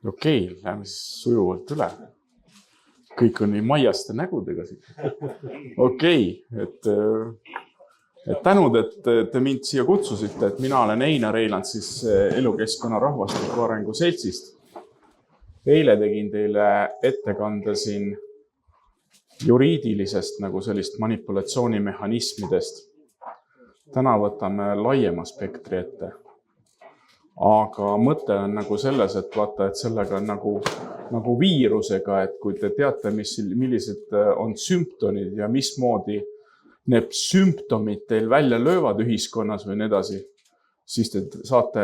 Okei, lähme siis sujuvalt üle. Kõik on nii maiaste nägudega siin. Okei, et tänud, et te mind siia kutsusite, et mina olen Einar Eiland siis Elukeskkonna Rahvastiku Arengu Seltsist. Eile tegin teile ettekande siin juriidilisest nagu sellist manipulatsioonimehhanismidest. Täna võtame laiema spektri ette. Aga mõte on nagu selles, et vaata, et sellega on nagu viirusega, et kui te teate, millised on sümptomid ja mismoodi need sümptomid teil välja löövad ühiskonnas või nii edasi, siis te saate,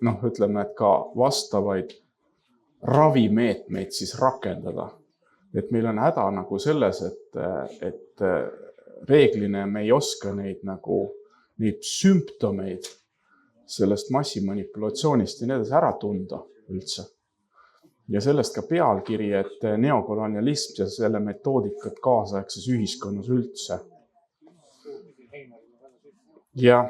ütleme, et ka vastavaid ravimeetmeid siis rakendada. Et meil on häda nagu selles, et reeglina me ei oska neid sümptomeid sellest massimanipulatsioonist ja nii edasi ära tunda üldse. Ja sellest ka pealkiri, et neokolonialism ja selle metoodikat kaasaegses ühiskonnas üldse. Ja,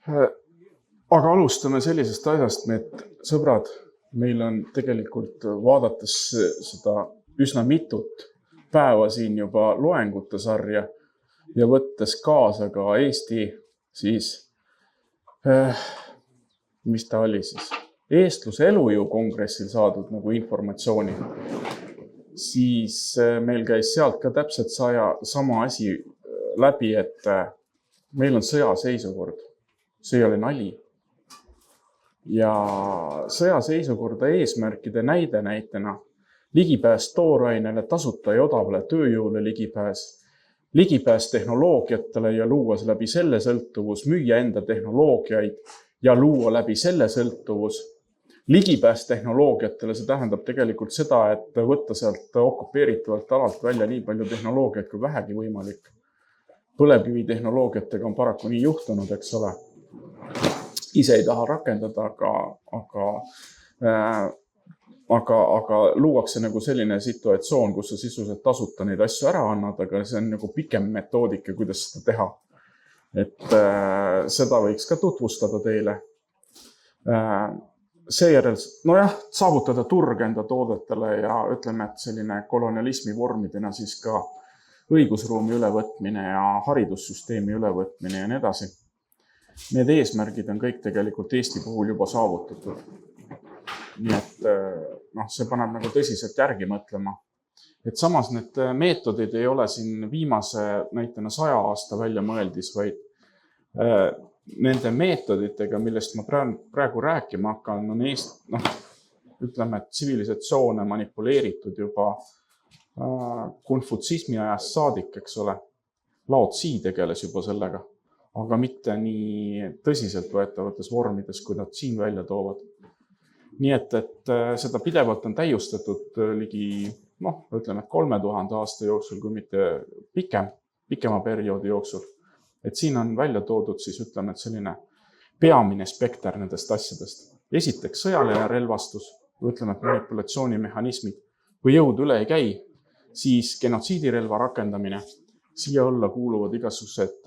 aga alustame sellisest asjast, et sõbrad, meil on tegelikult vaadates seda üsna mitut päeva siin juba loengute sarja ja võttes kaasa ka Eesti siis mis ta oli siis? Eestluse elujõu kongressil saadud nagu informatsiooni. Siis meil käis sealt ka täpselt sama asi läbi, et meil on sõjaseisukord. See ei ole nali. Ja sõjaseisukorda eesmärkide näitena ligipääs toorainele, tasuta ja odavale tööjõule ligipääs tehnoloogiatele ja luua läbi selle sõltuvus, müüa enda tehnoloogiaid ja luua läbi selle sõltuvus. Ligipääs tehnoloogiatele, see tähendab tegelikult seda, et võtta sealt okupeeritavalt alalt välja nii palju tehnoloogiat kui vähegi võimalik. Põlevkivi tehnoloogiatega on paraku nii juhtunud, eks ole. Ise ei taha rakendada, aga luuakse nagu selline situatsioon, kus sa sisuliselt tasuta neid asju ära annad, aga see on nagu pikem metoodika, kuidas seda teha. Et seda võiks ka tutvustada teile. Seejärel, saavutada turg enda toodetele ja ütleme, et selline kolonialismi vormidena siis ka õigusruumi ülevõtmine ja haridussüsteemi ülevõtmine ja nii edasi. Need eesmärgid on kõik tegelikult Eesti puhul juba saavutatud. Nii et see paneb nagu tõsiselt järgi mõtlema. Et samas need meetodid ei ole siin viimase näitena 100 aasta välja mõeldis, vaid nende meetoditega, millest ma praegu rääkima hakkan, on ütleme, et tsivilisatsioone manipuleeritud juba konfutsismi ajast saadik, eks ole. Lao Tzu tegeles juba sellega, aga mitte nii tõsiselt võetavates vormides, kui nad siin välja toovad. Nii et seda pidevalt on täiustatud ligi, ütleme, 3000 aasta jooksul, kui mitte pikema perioodi jooksul. Et siin on välja toodud siis, ütleme, et selline peamine spekter nendest asjadest. Esiteks sõjaline relvastus, ütleme, et manipulatsioonimehhanismid, kui jõud üle ei käi, siis genotsiidirelva rakendamine, siia alla kuuluvad igasugused,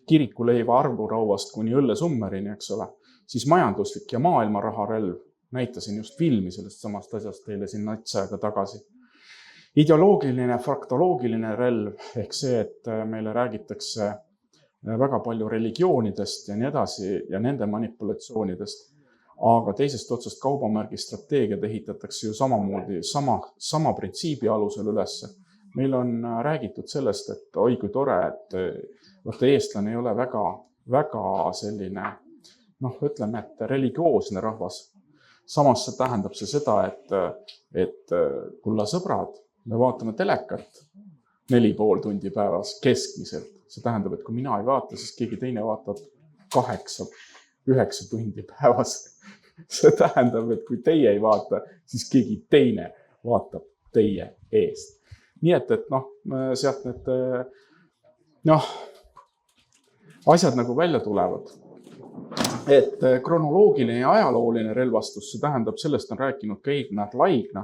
kirikuleiva arvurauast kuni õllesummerini, eks ole. Siis majanduslik ja maailmaraharelv, näitasin just filmi sellest samast asjast teile siin natsaega tagasi. Ideoloogiline, fraktoloogiline relv, ehk see, et meile räägitakse väga palju religioonidest ja nii edasi ja nende manipulatsioonidest, aga teisest otsast kaubamärgi strateegiad ehitatakse ju samamoodi, sama printsiibi alusel ülesse. Meil on räägitud sellest, et oi kui tore, et eestlane ei ole väga selline ütleme, et religioosne rahvas. Samas see tähendab seda, et kulla sõbrad, me vaatame telekat 4,5 tundi päevas keskmiselt. See tähendab, et kui mina ei vaata, siis keegi teine vaatab 8-9 tundi päevas. See tähendab, et kui teie ei vaata, siis keegi teine vaatab teie eest. Nii et sealt need asjad nagu välja tulevad. Et kronoloogiline ja ajalooline relvastus, see tähendab, sellest on rääkinud ka Ignar Laigna.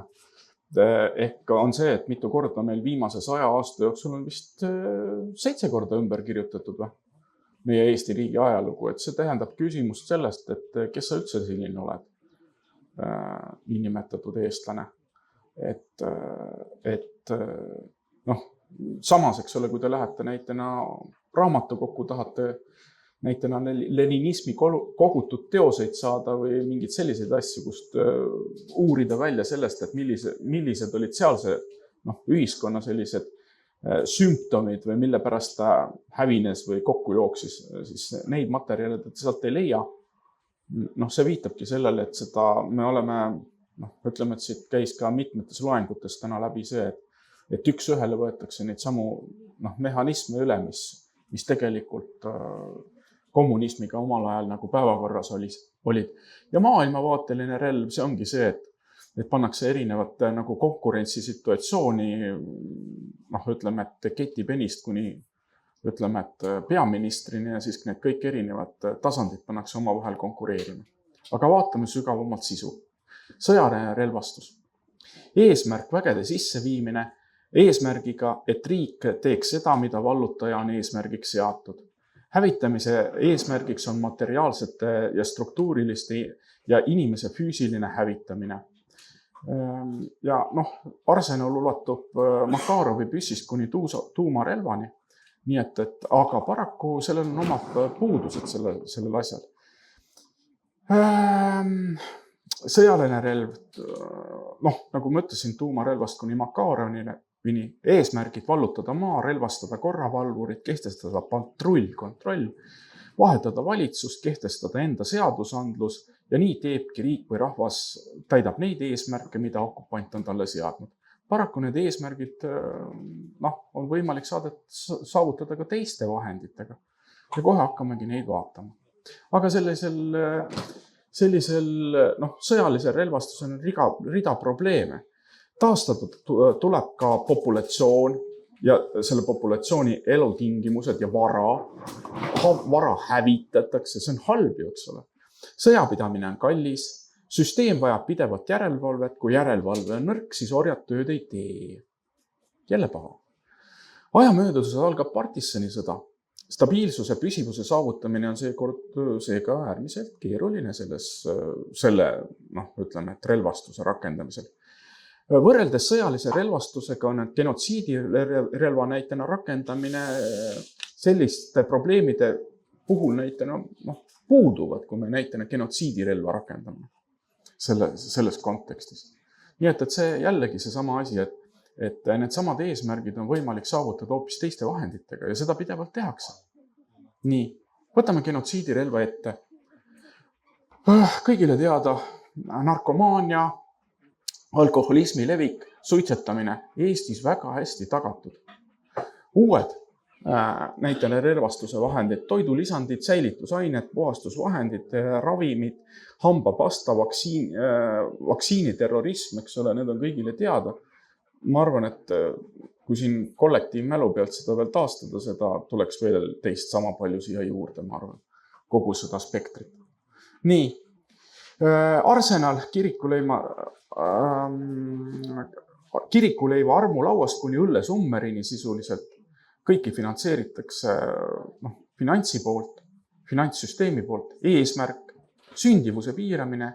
Ehk on see, et mitu korda meil viimase 100 aasta jooksul on vist 7 korda ümber kirjutatud või? meie Eesti riigi ajalugu, et see tähendab küsimust sellest, et kes sa üldse selline oled, niinimetatud eestlane. Et noh, samas, eks ole, kui te lähete näitena raamatukokku, tahate näitena leninismi kogutud teoseid saada või mingeid selliseid asju, kust uurida välja sellest, et millised olid sealse ühiskonna sellised sümptomid või mille pärast ta hävines või kokku jooksis, siis neid materjale te sealt ei leia. See viitabki sellele, et seda me oleme, ütleme, et siit käis ka mitmetes loengutes täna läbi see, et üks ühele võetakse neid samu mehhanisme üle, mis tegelikult kommunismiga omal ajal nagu päevakorras olid. Ja maailmavaateline relv, see ongi see, et pannakse erinevate nagu konkurentsisituatsiooni, ütleme, et ketipenist kuni, ütleme, et peaministrini ja siis need kõik erinevad tasandid pannakse omavahel konkureerima. Aga vaatame sügavamalt sisu. Sõjaline relvastus. Eesmärk vägede sisseviimine eesmärgiga, et riik teeks seda, mida vallutaja on eesmärgiks seatud. Hävitamise eesmärgiks on materiaalsete ja struktuuriliste ja inimese füüsiline hävitamine. Ja Arsenal ulatub Makarovi püssist kuni tuumarelvani. Nii et aga paraku sellel on omad puudused sellel asjal. Sõjaline relv, nagu ma ütlesin, tuumarelvast kuni Makarovini eesmärgid vallutada maa, relvastada korravalvurid, kehtestada kontroll, vahetada valitsust, kehtestada enda seadusandlus ja nii teebki riik või rahvas täidab neid eesmärke, mida okupant on talle seadnud. Paraku need eesmärgid on võimalik saavutada ka teiste vahenditega ja kohe hakkamegi neid vaatama. Aga sellisel sõjalisel relvastusel on rida probleeme. Taastatud tuleb ka populatsioon ja selle populatsiooni elutingimused ja vara hävitatakse, see on halb ju, eks ole. Sõjapidamine on kallis, süsteem vajab pidevat järelevalvet, kui järelevalve on nõrk, siis orjad tööd ei tee. Jälle paha. Aja mööduses algab partisanisõda. Stabiilsuse püsivuse saavutamine on seega äärmiselt keeruline ütleme, et relvastuse rakendamisel. Võrreldes sõjalise relvastusega on genotsiidirelva näitena rakendamine selliste probleemide puhul näitena puuduvad, kui me näitena genotsiidirelva rakendame selles kontekstis. Nii et see jällegi seesama asi, et need samad eesmärgid on võimalik saavutada hoopis teiste vahenditega ja seda pidevalt tehakse. Nii, võtame genotsiidirelva ette. Kõigile teada narkomaania, alkoholismi levik, suitsetamine Eestis väga hästi tagatud. Uued näitena relvastuse vahendid, toidulisandid, säilitusained, puhastusvahendid, ravimid, hambapasta, vaktsiiniterrorism, eks ole, need on kõigile teada. Ma arvan, et kui siin kollektiivmälu pealt seda veel taastada, seda tuleks veel teist sama palju siia juurde, ma arvan, kogu seda spektrit. Nii, Arsenal kirikuleiva armulauast kuni õllesummerini sisuliselt kõiki finantseeritakse finantsi poolt, finantssüsteemi poolt, eesmärk, sündivuse piiramine,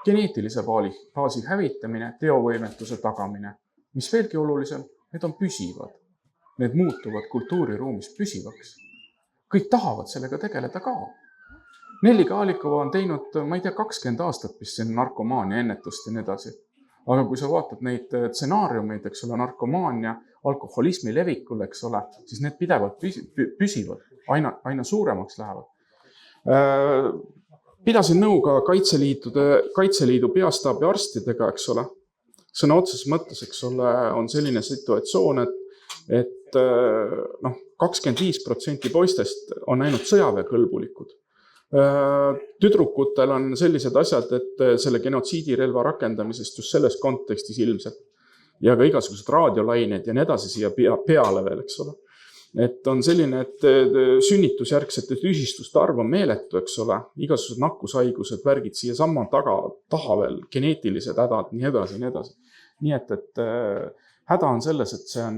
geneetilise baasi hävitamine, teovõimetuse tagamine. Mis veelgi olulisem, need on püsivad. Need muutuvad kultuuriruumis püsivaks. Kõik tahavad sellega tegeleda ka. Nelli Kaalikova on teinud, ma ei tea, 20 aastat vist siin narkomaania ennetust ja nii edasi. Aga kui sa vaatad neid stsenaariumeid, eks ole, narkomaania, alkoholismi levikul, eks ole, siis need pidevalt püsivad, aina suuremaks lähevad. Pidasin nõu ka Kaitseliidu peastaabi arstidega, eks ole. Sõna otseses mõttes, eks ole, on selline situatsioon, et 25% poistest on ainult sõjaväekõlbulikud. Tüdrukutel on sellised asjad, et selle genotsiidirelva rakendamisest just selles kontekstis ilmselt ja ka igasugused raadiolained ja nii edasi siia peale veel, eks ole. Et on selline, et sünnitusjärgsete tüsistuste arv on meeletu, eks ole, igasugused nakkushaigused, värgid siia sama taha veel, geneetilised hädad, nii edasi, nii edasi. Nii et häda on selles, et see on,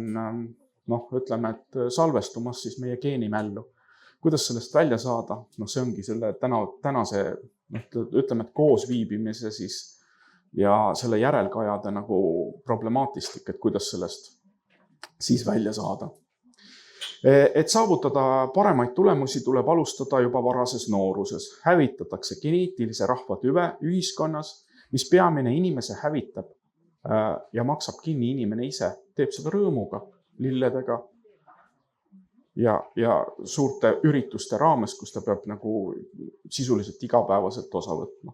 ütleme, et salvestumas siis meie geenimällu. kuidas sellest välja saada? No see ongi selle tänase, ütleme, et koosviibimise siis ja selle järelkajade nagu problemaatistik, et kuidas sellest siis välja saada. Et saavutada paremaid tulemusi, tuleb alustada juba varases nooruses. Hävitatakse geneetilise rahvatüve ühiskonnas, mis peamine inimese hävitab ja maksab kinni inimene ise. Teeb seda rõõmuga, lilledega ja suurte ürituste raames, kus ta peab nagu sisuliselt igapäevaselt osa võtma.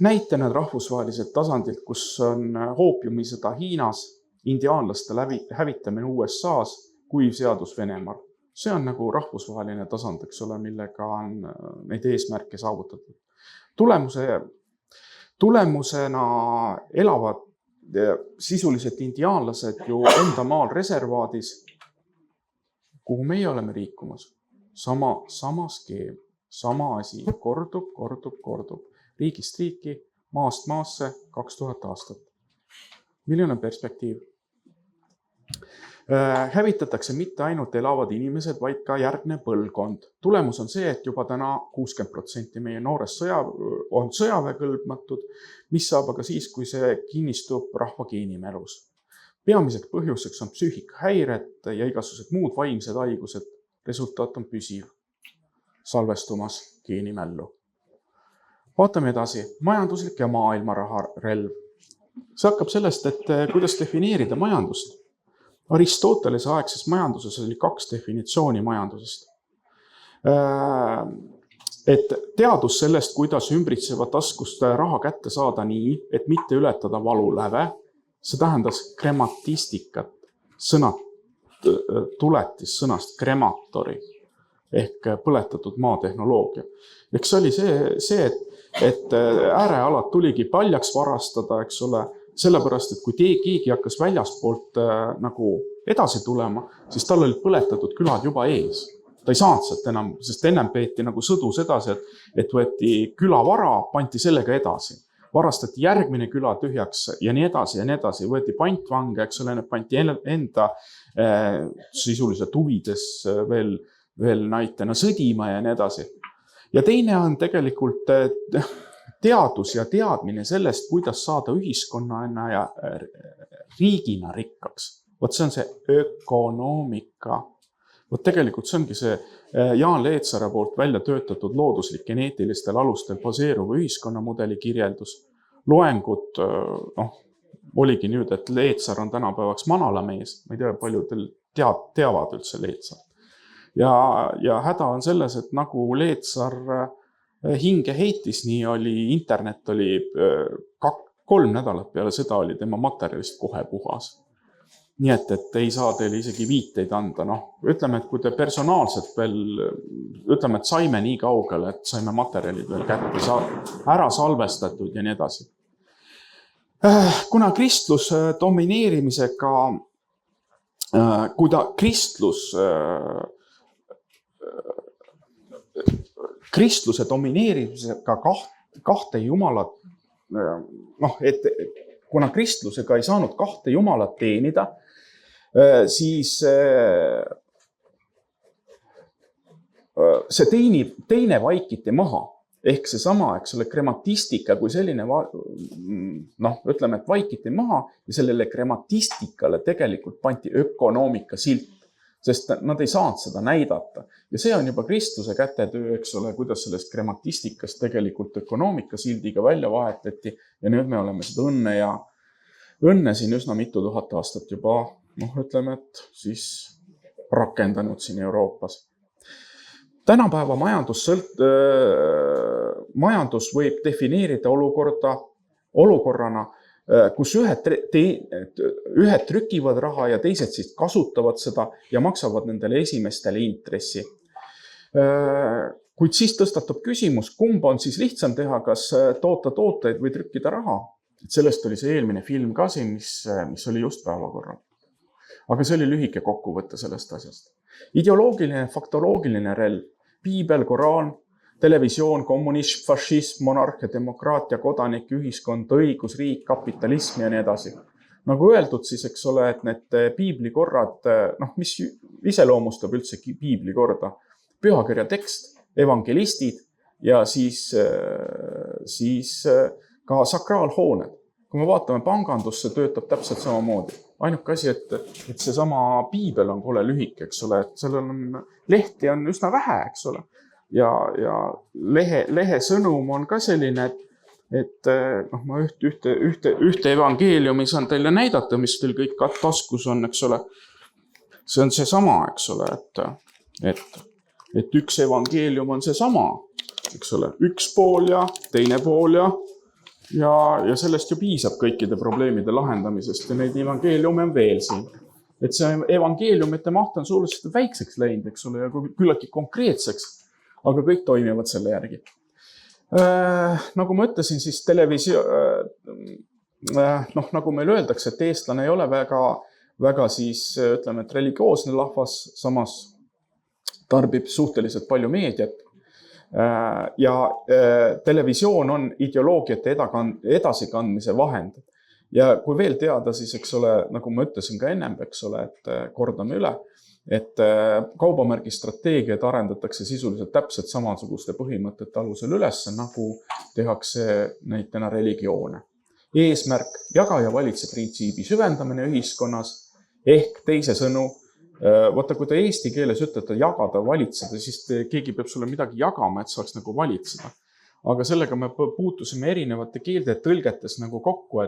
Näitena rahvusvahelised tasandid, kus on hoopiumisõda Hiinas, indiaanlaste hävitamine USA-s, kuiv seadus Venemaal. See on nagu rahvusvaheline tasand, eks ole, millega on neid eesmärke saavutatud. Tulemusena elavad sisuliselt indiaanlased ju enda maal reservaadis, kuhu meie oleme liikumas. Sama skeem, sama asi, kordub. Riigist riiki, maast maasse 2000 aastat. Milline on perspektiiv? Hävitatakse mitte ainult elavad inimesed, vaid ka järgne põlvkond. Tulemus on see, et juba täna 60% meie noorest on sõjaväekõlbmatud, mis saab aga siis, kui see kinnistub rahva geenimälus. Peamiseks põhjuseks on psüühikahäired ja igasugused muud vaimsed haigused. Resultaat on püsiv, salvestumas geenimällu. Vaatame edasi. Majanduslik ja maailmaraha relv. See hakkab sellest, et kuidas defineerida majandust. Aristotelese aegses majanduses oli 2 definitsiooni majandusest. Et teadus sellest, kuidas ümbritseva taskust raha kätte saada nii, et mitte ületada valuläve, see tähendas krematistikat, tuletis sõnast krematori ehk põletatud maatehnoloogia. Eks oli see, et äärealad tuligi paljaks varastada, eks ole, sellepärast, et kui keegi hakkas väljaspoolt nagu edasi tulema, siis tal olid põletatud külad juba ees. Ta ei saanud sealt enam, sest ennem peeti nagu sõdus edasi, et võeti külavara, panti sellega edasi. Varastati järgmine küla tühjaks ja nii edasi. Võeti pantvange, eks ole, panti enda sisuliselt huvides veel näitena sõdima ja nii edasi. Ja teine on tegelikult teadus ja teadmine sellest, kuidas saada ühiskonnana ja riigina rikkaks. Vot see on see ökonoomika. Vot tegelikult see ongi see Jaan Leetsara poolt välja töötatud looduslik geneetilistel alustel baseeruv ühiskonnamudeli kirjeldus. Loengud, oligi nüüd, et Leetsar on tänapäevaks manalamees. Ma ei tea, paljudel teavad üldse Leetsar. Ja häda on selles, et nagu Leetsar hinge heitis, nii oli internet oli 3 nädalat peale seda oli tema materjalist kohe puhas. Nii et ei saa teile isegi viiteid anda. Ütleme, et kui te personaalselt veel, ütleme, et saime nii kaugele, et saime materjalid veel kätte ära salvestatud ja nii edasi. Kuna kristlus domineerimisega, kristluse domineerimisega 2 jumalat, et kuna kristlusega ei saanud 2 jumalat teenida, siis see teine vaikiti maha. Ehk see sama, eks ole, krematistika kui selline, ütleme, et vaikiti maha ja sellele krematistikale tegelikult panti ökonoomika silt. Sest nad ei saanud seda näidata. Ja see on juba kristluse kätetöö, eks ole, kuidas sellest krematistikast tegelikult ökonoomika sildiga välja vahetati. Ja nüüd me oleme seda õnne siin üsna mitu tuhat aastat juba, ütleme, et siis rakendanud siin Euroopas. Tänapäeva majandus võib defineerida olukorrana, kus ühed trükivad raha ja teised siis kasutavad seda ja maksavad nendele esimestele intressi. Kuid siis tõstatub küsimus, kumb on siis lihtsam teha, kas toota tooteid või trükkida raha. Sellest oli see eelmine film ka siin, mis oli just päevakorral. Aga see oli lühike kokkuvõte sellest asjast. Ideoloogiline, faktoloogiline relv, piibel, koraan, televisioon, kommunism, fašism, monarhia, demokraatia, kodanik, ühiskond, õigus, riik, kapitalism ja nii edasi. nagu öeldud, siis eks ole, et need piiblikorrad, mis iseloomustab üldse piiblikorda, pühakirja tekst, evangelistid ja siis ka sakraalhooned. Kui me vaatame pangandusse, töötab täpselt samamoodi. Ainuke asi, et see sama piibel on kole lühike, eks ole, et sellel on lehti on üsna vähe, eks ole. Ja lehe sõnum on ka selline, et ma ühte evangeeliumi saan teile näidata, mis teil kõik taskus on, eks ole. See on see sama, eks ole, et üks evangeelium on see sama, eks ole, üks pool ja teine pool ja sellest ju piisab kõikide probleemide lahendamisest ja neid evangeeliume on veel siin. Et see evangeeliumite maht on suhteliselt väikseks läinud, eks ole, ja küllalt konkreetseks, aga kõik toimivad selle järgi. Nagu ma ütlesin, siis nagu meil öeldakse, et eestlane ei ole väga siis, ütleme, et religioosne rahvas, samas tarbib suhteliselt palju meediat. Ja televisioon on ideoloogiate edasikandmise vahend. Ja kui veel teada, siis eks ole, nagu ma ütlesin ka ennem, eks ole, et kordame üle, et kaubamärgistrateegiad arendatakse sisuliselt täpselt samasuguste põhimõtete alusel üles, nagu tehakse näitena religioone. Eesmärk, jaga ja valitse printsiibi süvendamine ühiskonnas ehk teise sõnu. Vaata, kui te eesti keeles ütlete jagada, valitseda, siis keegi peab sulle midagi jagama, et saaks nagu valitseda. Aga sellega me puutusime erinevate keelte tõlgetes nagu kokku,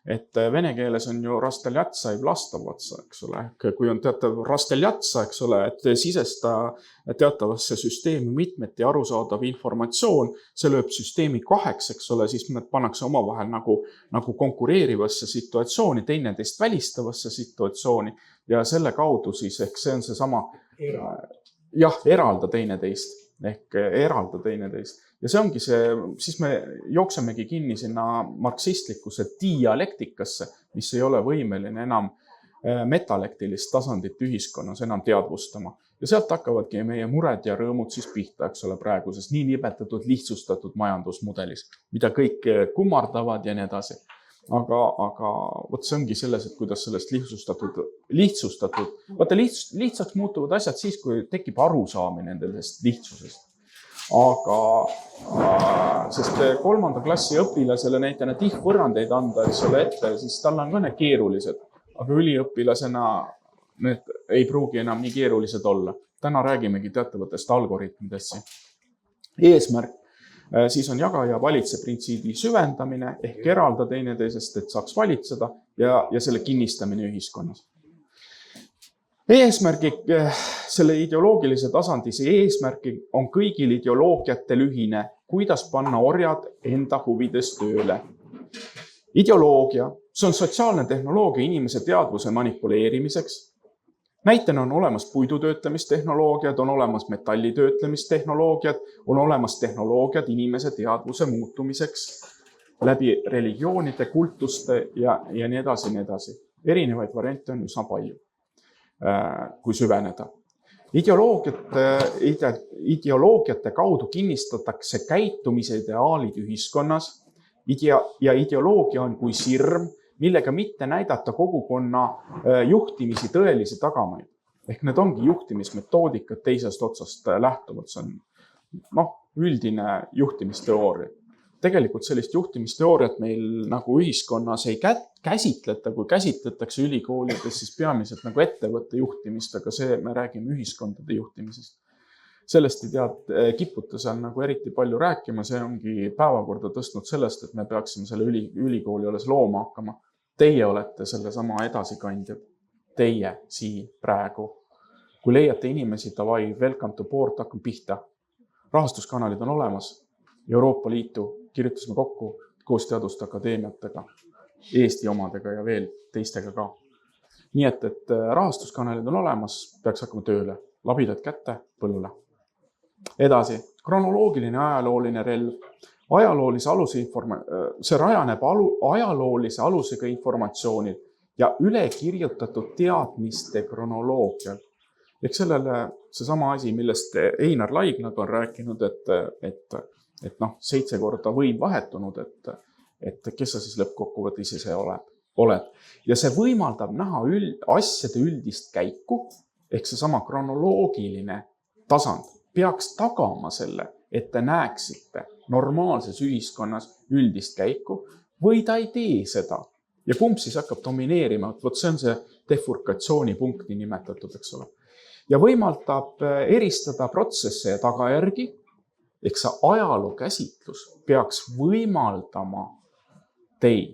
et vene keeles on ju rasteljatsa ei vlastavatsa, eks ole. Kui on teatav rasteljatsa, eks ole, et sisesta teatavasse süsteemi mitmeti arusaadav informatsioon, see lööb süsteemi kaheks, eks ole, siis me pannakse omavahel nagu konkureerivasse situatsiooni, teineteist välistavasse situatsiooni ja selle kaudu siis, ehk see on see sama, eralda teineteist. Ehk eralda teineteist. Ja see ongi see, siis me jooksemegi kinni sinna marksistlikuse dialektikasse, mis ei ole võimeline enam metalektilist tasandit ühiskonnas enam teadvustama. Ja sealt hakkavadki meie mured ja rõõmud siis pihta, eks ole, praeguses nii nimetatud lihtsustatud majandusmudelis, mida kõik kummardavad ja nii edasi. Aga võt see ongi selles, et kuidas sellest lihtsustatud. Vaata, lihtsaks muutuvad asjad siis, kui tekib arusaamine nendest lihtsusest. Aga, sest 3. klassi õpilasele näitena tihvõrrandeid anda, eks ole, ette, siis tal on ka need keerulised. Aga üliõpilasena need ei pruugi enam nii keerulised olla. Täna räägimegi teatavatest algoritmidest. Eesmärk siis on jaga ja valitse printsiibi süvendamine ehk eralda teineteisest, et saaks valitseda ja selle kinnistamine ühiskonnas. Eesmärgi, selle ideoloogilise tasandi, see eesmärgi on kõigil ideoloogiatel ühine, kuidas panna orjad enda huvides tööle. Ideoloogia, see on sotsiaalne tehnoloogia inimese teadvuse manipuleerimiseks. Näitena on olemas puidutöötlemistehnoloogiad, on olemas metallitöötlemistehnoloogiad, on olemas tehnoloogiad inimese teadvuse muutumiseks läbi religioonide, kultuste ja nii edasi, nii edasi. Erinevaid variante on üsna palju, kui süveneda. Ideoloogiate kaudu kinnistatakse käitumise ideaalid ühiskonnas ja ideoloogia on kui sirm, millega mitte näidata kogukonna juhtimisi tõelisi tagamaid. Ehk need ongi juhtimismetoodikad teisest otsast lähtuvalt. See on üldine juhtimisteooria. Tegelikult sellist juhtimisteooriat meil nagu ühiskonnas ei käsitleta, kui käsitletakse ülikoolides, siis peamiselt nagu ettevõtte juhtimist, aga see me räägime ühiskondade juhtimisest. Sellest ei kiputa seal nagu eriti palju rääkima, see ongi päevakorda tõstnud sellest, et me peaksime selle ülikooli alles looma hakkama. Teie olete selle sama edasikandjad. Teie siin praegu. Kui leiate inimesi, davai, welcome to board, hakkame pihta. Rahastuskanalid on olemas. Euroopa Liitu kirjutasime kokku koos teaduste akadeemiatega, Eesti omadega ja veel teistega ka. Nii et rahastuskanalid on olemas, peaks hakkama tööle. Labidad kätte, põllule. Edasi, kronoloogiline ajalooline relv. See rajaneb ajaloolise alusega informatsioonil ja ülekirjutatud teadmiste kronoloogial. Ehk sellele seesama asi, millest Einar Laignaga on rääkinud, et 7 korda võim vahetunud, et kes sa siis lõppkokkuvõttes ise oleb. oled. Ja see võimaldab näha asjade üldist käiku, ehk see sama kronoloogiline tasand peaks tagama selle, et te näeksite normaalses ühiskonnas üldist käiku või ta ei tee seda. Ja kumb siis hakkab domineerima, vot see on see defurkatsioonipunkti nimetatud, eks ole. Ja võimaldab eristada protsesse ja tagajärgi, ehk see ajaloo käsitlus peaks võimaldama teil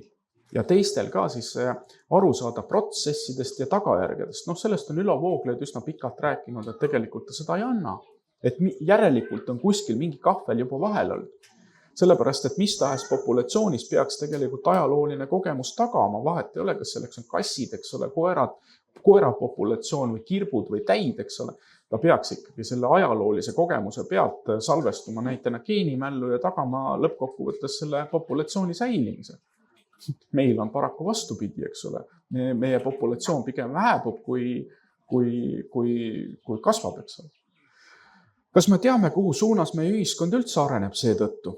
ja teistel ka siis aru saada protsessidest ja tagajärgedest. Sellest on Ülo Vooglaid üsna pikalt rääkinud, et tegelikult ta seda ei anna. Et järelikult on kuskil mingi kahvel juba vahel olnud. Sellepärast, et mis tahes populatsioonis peaks tegelikult ajalooline kogemus tagama. Vahet ei ole, kas selleks on kassid, eks ole, koerapopulatsioon või kirbud või täid, eks ole. Ta peaks ikkagi selle ajaloolise kogemuse pealt salvestuma näitena geenimällu ja tagama lõppkokkuvõttes selle populatsiooni säilimise. Meil on paraku vastupidi, eks ole. Meie populatsioon pigem vähebub, kui kasvab, eks ole. Kas me teame, kuhu suunas meie ühiskond üldse areneb seetõttu?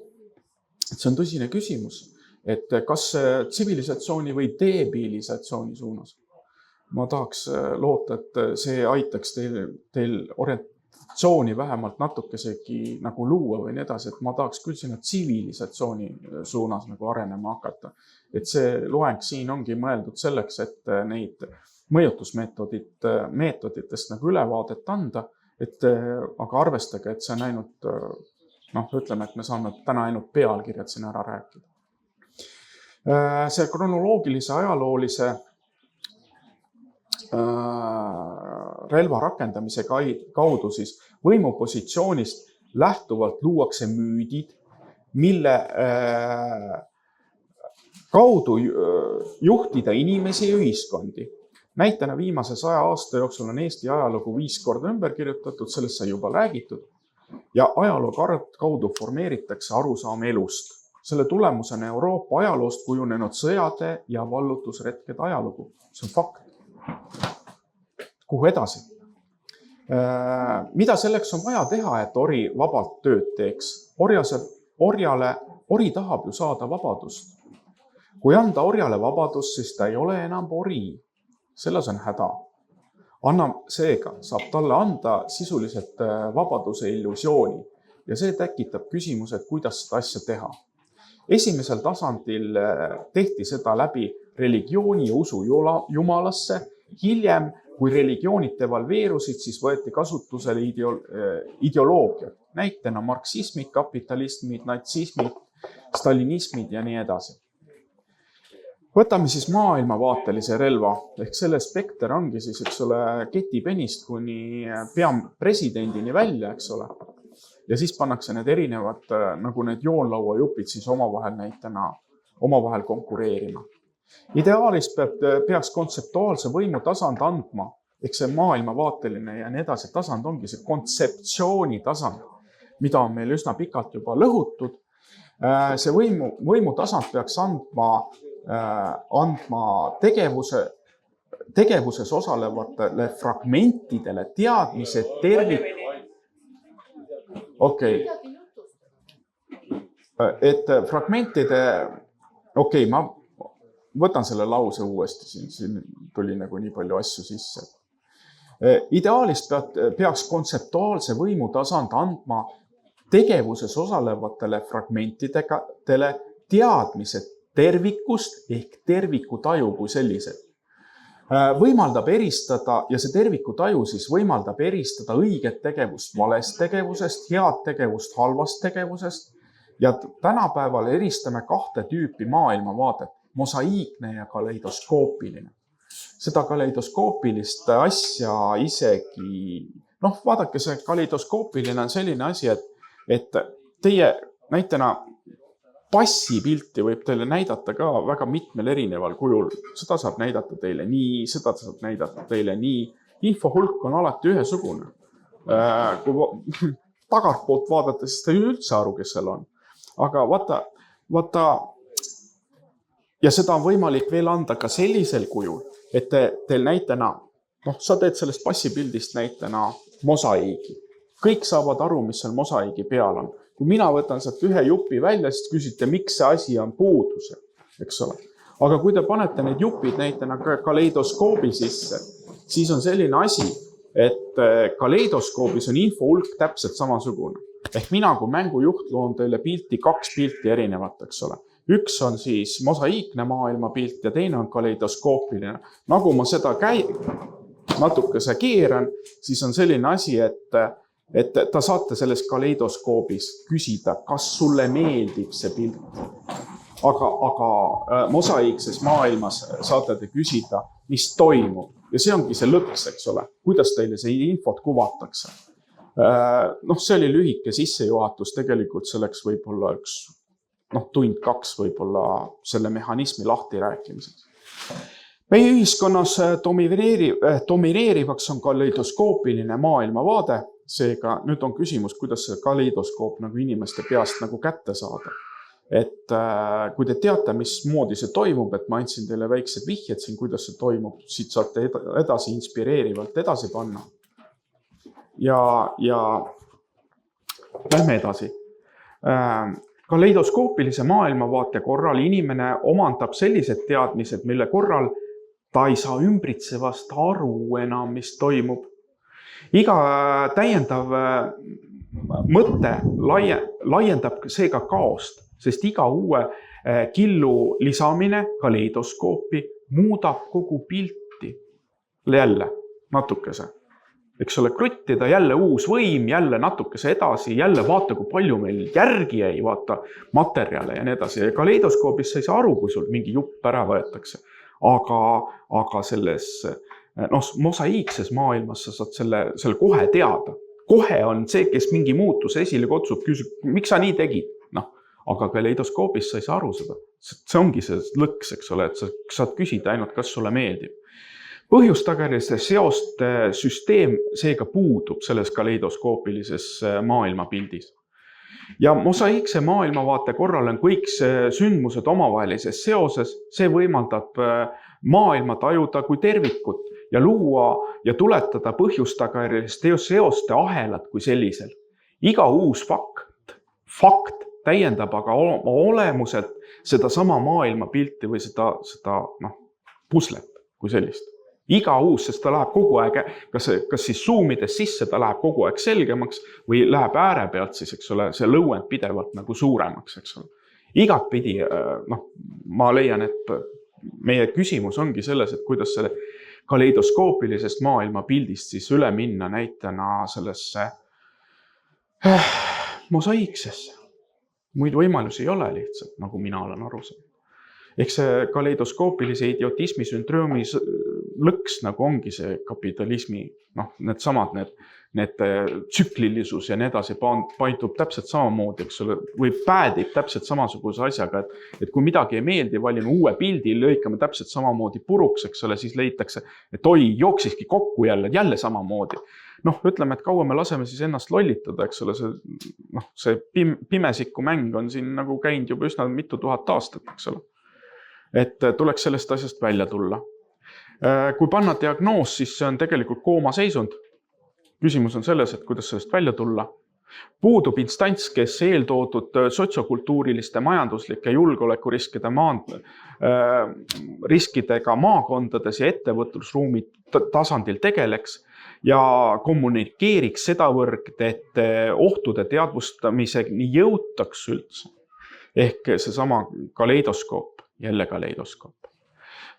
See on tõsine küsimus, et kas tsivilisatsiooni või debilisatsiooni suunas. Ma tahaks loota, et see aitaks teil orientatsiooni vähemalt natukesegi nagu luua või nii edasi, et ma tahaks küll sinna tsivilisatsiooni suunas nagu arenema hakata. Et see loeng siin ongi mõeldud selleks, et neid mõjutusmeetoditest nagu ülevaadet anda, aga arvestage, et see on ainult, ütleme, et me saame täna ainult pealkirjad siin ära rääkida. See kronoloogilise ajaloolise relva rakendamise kaudu siis võimupositsioonist lähtuvalt luuakse müüdid, mille kaudu juhtida inimesi ja ühiskondi. Näitena viimase 100 aasta jooksul on Eesti ajalugu 5 korda ümber kirjutatud, sellest sai juba räägitud. Ja ajaloo kaudu formeeritakse arusaam elust. Selle tulemusena Euroopa ajaloost kujunenud sõjade ja vallutusretkede ajalugu. See on fakt. Kuhu edasi? Mida selleks on vaja teha, et ori vabalt tööd teeks? Ori tahab ju saada vabadust. Kui anda orjale vabadust, siis ta ei ole enam ori. Selles on häda. Seega saab talle anda sisuliselt vabaduse illusiooni ja see tekitab küsimused, kuidas seda asja teha. Esimesel tasandil tehti seda läbi religiooni ja usu jumalasse. Hiljem, kui religioonid devalveerusid, siis võeti kasutusele ideoloogiad. Näitena marksismid, kapitalismid, natsismid, stalinismid ja nii edasi. Võtame siis maailmavaatelise relva, ehk selle spekter ongi siis, eks ole, ketipenist kuni presidendini välja, eks ole. Ja siis pannakse need erinevad, nagu need joonlauajupid siis omavahel konkureerima. Ideaalis peaks kontseptuaalse võimu tasand andma, ehk see maailmavaateline ja nii edasi tasand ongi see kontseptsiooni tasand, mida on meil üsna pikalt juba lõhutud. See võimu tasand peaks andma tegevuses osalevatele fragmentidele teadmise et fragmentide, ma võtan selle lause uuesti, siin tuli nagu nii palju asju sisse. Ideaalis peaks kontseptuaalse võimu tasand andma tegevuses osalevatele fragmentidele teadmised tervikust ehk tervikutaju kui sellised. Võimaldab eristada, ja see tervikutaju siis võimaldab eristada õiget tegevust valest tegevusest, head tegevust halvast tegevusest ja tänapäeval eristame 2 tüüpi maailmavaadet, mosaiikne ja kaleidoskoopiline. Seda kaleidoskoopilist asja isegi, vaadake, see kaleidoskoopiline on selline asi, et teie näitena passipilti võib teile näidata ka väga mitmel erineval kujul. Seda saab näidata teile nii, seda saab näidata teile nii. Infohulk on alati ühesugune. Kui tagartpoolt vaadata, siis te ei üldse aru, kes seal on. Aga vaata, ja seda on võimalik veel anda ka sellisel kujul, et teil näitena, sa teed sellest passipildist näitena mosaiigi. Kõik saavad aru, mis seal mosaiigi peal on. Kui mina võtan sealt ühe jupi välja, siis küsite, miks see asi on puuduse, eks ole. aga kui te panete need jupid näitena kaleidoskoobi sisse, siis on selline asi, et kaleidoskoobis on info hulk täpselt samasugune. Ehk mina kui mängujuht loon teile kaks pilti erinevat, eks ole. Üks on siis mosaiikne maailmapilt ja teine on kaleidoskoopiline. Nagu ma seda natukese keeran, siis on selline asi, et ta saate selles kaleidoskoobis küsida, kas sulle meeldib see pilt. Aga mosaiikses maailmas saate te küsida, mis toimub. Ja see ongi see lõks, eks ole, kuidas teile see infot kuvatakse. See oli lühike sissejuhatus, tegelikult selleks võib-olla tund-kaks võib-olla selle mehhanismi lahti rääkimiseks. Meie ühiskonnas domineerivaks on kaleidoskoopiline maailmavaade, seega nüüd on küsimus, kuidas see kaleidoskoop nagu inimeste peast nagu kätte saada. Et kui te teate, mismoodi see toimub, et ma andsin teile väiksed vihjed siin, kuidas see toimub, siit saate edasi inspireerivalt edasi panna. Ja lähme edasi. Kaleidoskoopilise maailmavaate korral inimene omandab sellised teadmised, mille korral ta ei saa ümbritsevast aru enam, mis toimub. Iga täiendav mõte laiendab seega kaost, sest iga uue killu lisamine kaleidoskoopi muudab kogu pilti jälle natukese. Eks ole, kruttida jälle uus võim, jälle natukese edasi, jälle vaata, kui palju meil järgi jäi, vaata materjale ja nii edasi. Ja kaleidoskoobis sa ei saa aru, kui sul mingi jupp ära võetakse. Aga selles mosaiikses maailmas sa saad selle kohe teada. Kohe on see, kes mingi muutuse esile kutsub, küsib, miks sa nii tegid? Aga kaleidoskoobis sa ei saa aru seda. See ongi see lõks, eks ole, et sa saad küsida ainult, kas sulle meeldib. Põhjustagärjeste seoste süsteem seega puudub selles kaleidoskoopilises maailmapildis. Ja mosaiikse maailmavaate korral on kõik sündmused omavahelises seoses, see võimaldab maailma tajuda kui tervikut ja luua ja tuletada põhjustagärjeste seoste ahelat kui sellisel. Iga uus fakt täiendab aga oma olemuselt seda sama maailmapilti või seda puslet kui sellist. Iga uus, sest ta läheb kogu aeg, kas siis zoomides sisse, ta läheb kogu aeg selgemaks või läheb ääre pealt siis, eks ole, see lõuend pidevalt nagu suuremaks, eks ole. Igatpidi, ma leian, et meie küsimus ongi selles, et kuidas selle kaleidoskoopilisest maailmapildist siis üle minna näitena sellesse mosaiiksesse. Muid võimalusi ei ole lihtsalt, nagu mina olen aru saanud. Ehk see kaleidoskoopilise idiotismi sündroomi lõks nagu ongi see kapitalismi, need samad, need tsüklilisus ja nii edasi paindub täpselt samamoodi, eks ole, või päädib täpselt samasuguse asjaga, et kui midagi ei meeldi, valime uue pildi, lõikame täpselt samamoodi puruks, eks ole, siis leitakse, et oi, jooksiski kokku jälle samamoodi. Ütleme, et kaua me laseme siis ennast lollitada, eks ole, see pimesiku mäng on siin nagu käinud juba üsna mitu tuhat aastat, eks ole. Et tuleks sellest asjast välja tulla. Kui panna diagnoos, siis see on tegelikult koomaseisund. Küsimus on selles, et kuidas sellest välja tulla. Puudub instants, kes eeltoodud sotsiokultuuriliste majanduslike julgeolekuriskide riskidega maakondades ja ettevõtlusruumi tasandil tegeleks ja kommunikeeriks sedavõrd, et ohtude teadvustamiseni jõutaks üldse. Ehk see sama kaleidoskoop. Jälle kaleidoskoop.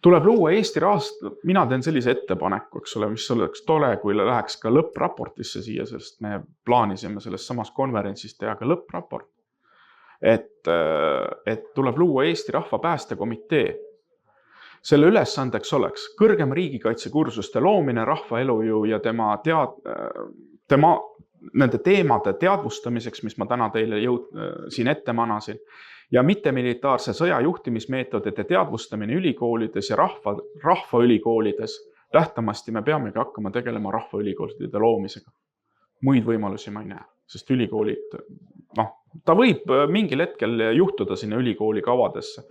Tuleb luua Eesti rahast, mina teen sellise ettepaneku, eks ole, mis oleks tore, kui läheks ka lõppraportisse siia, sest me plaanisime selles samas konverentsis teha ka lõppraport. Et tuleb luua Eesti Rahva Päästekomitee. Selle ülesandeks oleks kõrgem riigikaitsekursuste loomine rahva elujõu ja tema nende teemade teadvustamiseks, mis ma täna teile siin ette manasin, ja mittemilitaarse sõja juhtimismeetodite teadvustamine ülikoolides ja rahvaülikoolides. Lähtamasti me peamegi hakkama tegelema rahvaülikoolide loomisega. Muid võimalusi ma ei näe, sest ülikoolid, ta võib mingil hetkel juhtuda sinna ülikooli kavadesse,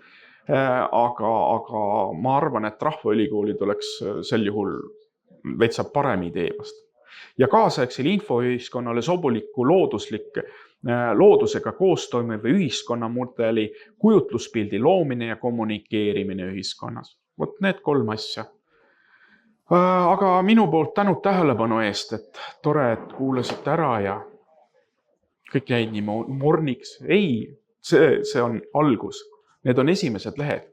aga ma arvan, et rahvaülikoolid oleks sel juhul veitsa parem idee vast. Ja kaasaegsel infoühiskonnale sobuliku looduslik loodusega koostoimiv ühiskonnamudeli, kujutluspildi loomine ja kommunikeerimine ühiskonnas. Vot need 3 asja. Aga minu poolt tänud tähelepanu eest, et tore, et kuulasite ära ja kõik jäid nii morniks. Ei, see on algus. Need on esimesed lehed.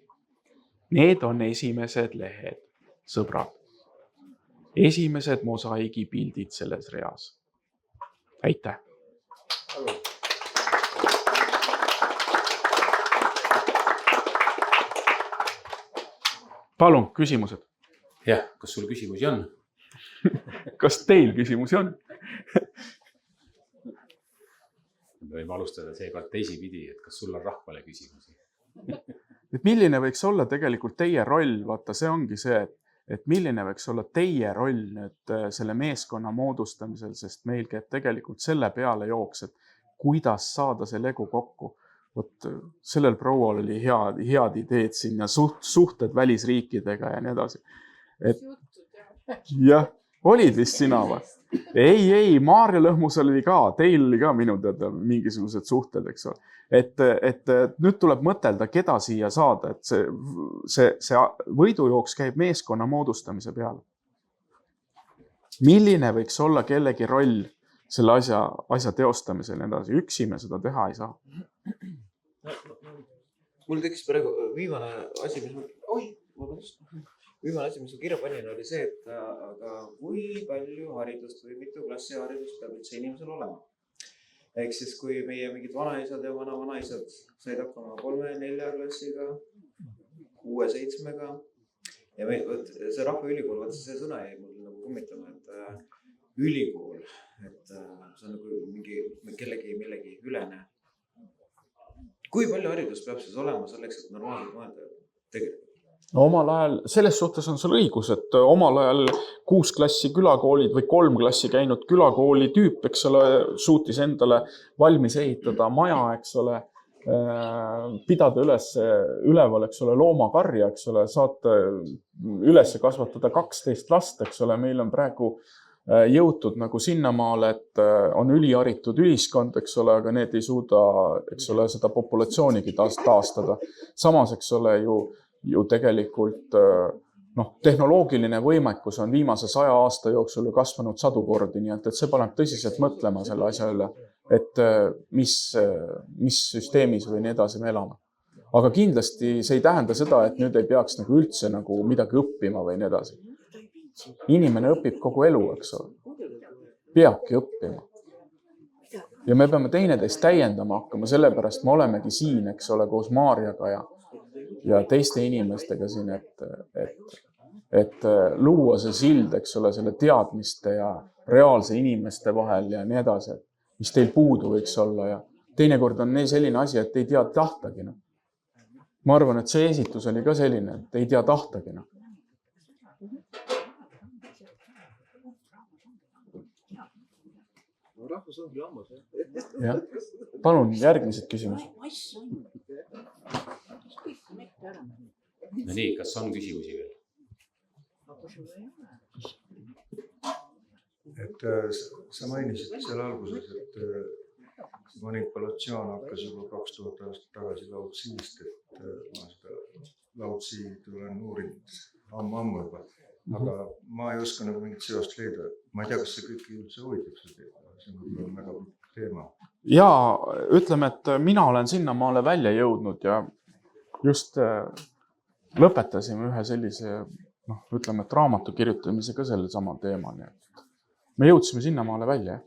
Need on esimesed lehed, sõbrad. Esimesed mosaigipildid selles reas. Aitäh! Palun, küsimused. Jah, kas sul küsimusi on? Kas teil küsimusi on? Me võime alustada seekord teisipidi, et kas sul on rahvale küsimusi? Et milline võiks olla tegelikult teie roll? Vaata, see ongi see, et milline võiks olla teie roll nüüd selle meeskonna moodustamisel, sest meil käib tegelikult selle peale jooks, et kuidas saada see legu kokku. Vot sellel proual oli head ideed siin ja suhted välisriikidega ja nii edasi. Jah, olid vist sina või? Ei, Maarja Lõhmusel oli ka, teil oli ka minu teada mingisugused suhted, eks ole. Et nüüd tuleb mõtelda, keda siia saada, et see võidujooks käib meeskonna moodustamise peale. Milline võiks olla kellegi roll selle asja teostamisel edasi? Üksi me seda teha ei saa. Mul tekkis praegu viimane asi, mis ma kirja panin, oli see, et aga kui palju haridust või mitu klassi haridust peab üldse inimesel olema. Ehk siis, kui meie mingid vanaisad ja vanaisad said hakkama 3-4 klassiga, 6-7-ga ja see rahvaülikool, vaata see sõna jäi mul nagu kummitama, et ülikool, et see on nagu mingi millegi ülene. Kui palju haridust peab siis olema selleks, et normaalselt mõelda tegelikult? No, omal ajal, selles suhtes on sul õigus, et omal ajal 6 klassi külakoolid või 3 klassi käinud külakooli tüüp, eks ole, suutis endale valmis ehitada maja, eks ole, pidada üleval, eks ole, loomakarja, eks ole, saate üles kasvatada 12 last, eks ole, meil on praegu jõutud nagu sinnamaale, et on üliharitud ühiskond, eks ole, aga need ei suuda, eks ole, seda populatsioonigi taastada. Samas, eks ole, ju tegelikult tehnoloogiline võimekus on viimase 100 aasta jooksul kasvanud 100 kordi, nii et see paneb tõsiselt mõtlema selle asja üle, et mis süsteemis või nii edasi me elame. Aga kindlasti see ei tähenda seda, et nüüd ei peaks nagu üldse nagu midagi õppima või nii edasi. Inimene õpib kogu elu, eks ole. Peabki õppima. Ja me peame teineteist täiendama hakkama, sellepärast me olemegi siin, eks ole, koos Maarjaga ja teiste inimestega siin, et luua see sild, eks ole, selle teadmiste ja reaalse inimeste vahel ja nii edasi, mis teil puudu võiks olla ja teinekord on selline asi, et ei tea tahtagi. Ma arvan, et see esitus oli ka selline, et ei tea tahtagi. Rahvus ongi ammas. Jah. Palun, järgmised küsimused. No nii, kas on küsimusi veel? Et sa mainisid seal alguses, et manipulatsioon hakkas juba 2000 aastat tagasi Laotsiist, et ma seda Laotsi tulen uurinud ammu juba. Aga ma ei oska nagu mingit seost leida. Ma ei tea, kas see kõiki üldse hoidib seda. See on väga pikk teema. Ja ütleme, et mina olen sinnamaale välja jõudnud ja just lõpetasime ühe sellise, ütleme, et raamatu kirjutamise ka selle sama teemal. Me jõudsime sinnamaale välja.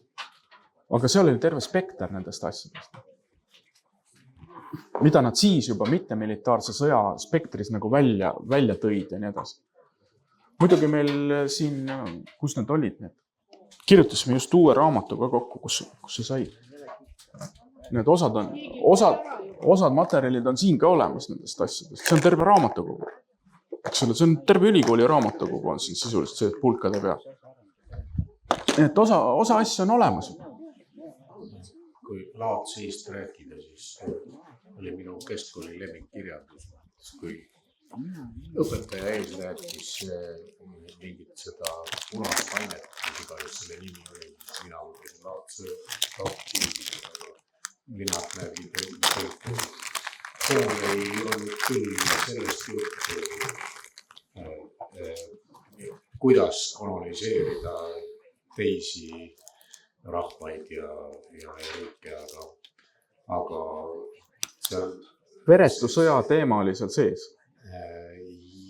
Aga seal oli terve spekter nendest asjadest. Mida nad siis juba mittemilitaarse sõja spektris nagu välja tõid ja nii edasi. Muidugi meil siin, kus need olid need? Kirjutasime just uue raamatu ka kokku, kus see sai. Need osad materjalid on siin ka olemas nendest asjadest. See on terve raamatukogu. Eks ole, see on terve ülikooli raamatukogu on siin sisuliselt see pulkade peal. Et osa asja on olemas. Kui Laotsist rääkida, siis oli minu keskkooli lemmikkirjandus, kui õpetaja ees rääkis mingit seda punast ainet, mis iganes selle nimi oli, mina mõtlesin Laotsi. linnad nägid tõlke. Pool ei olnud küll sellest juttu, kuidas koloniseerida teisi rahvaid ja riike, aga seal veretu sõja teema oli seal sees.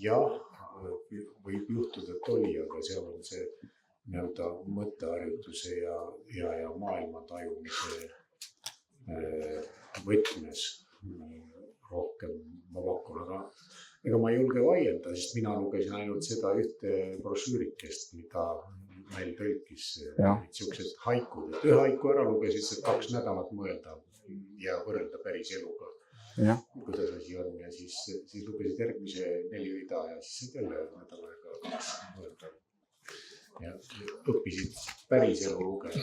jah, võib juhtuda, et oli, aga seal on see nii-öelda mõtteharjutuse ja maailma tajumise võtmes rohkem ma pakun, aga ega ma ei julge vaielda, sest mina lugesin ainult seda ühte brošüürikest, mida meil tõlkis niisugused haikud, et ühe haiku ära lugesid, et 2 nädalat mõelda ja võrrelda päris eluga, kuidas asi on ja siis lugesid järgmise 4 rida ja siis jälle nädal aega 2 mõelda ja õppisid päris elu lugema.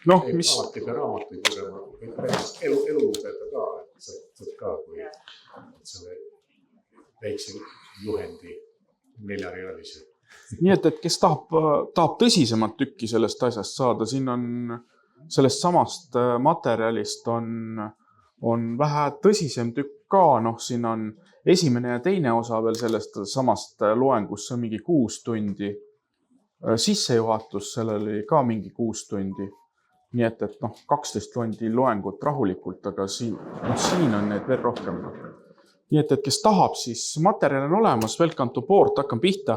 Alati pea raamatuid lugema, võid päris elu lugeda ka, et saad ka, kui selle väikse juhendi 4-realise. Nii et kes tahab tõsisemat tükki sellest asjast saada, siin on sellest samast materjalist on vähe tõsisem tükk ka, siin on esimene ja teine osa veel sellest samast loengust, see on mingi 6 tundi. Sissejuhatus, sellel oli ka mingi 6 tundi. Nii et 12 tundi loengut rahulikult, aga siin on need veel rohkem. Nii et kes tahab, siis materjal on olemas, welcome to board, hakkam pihta.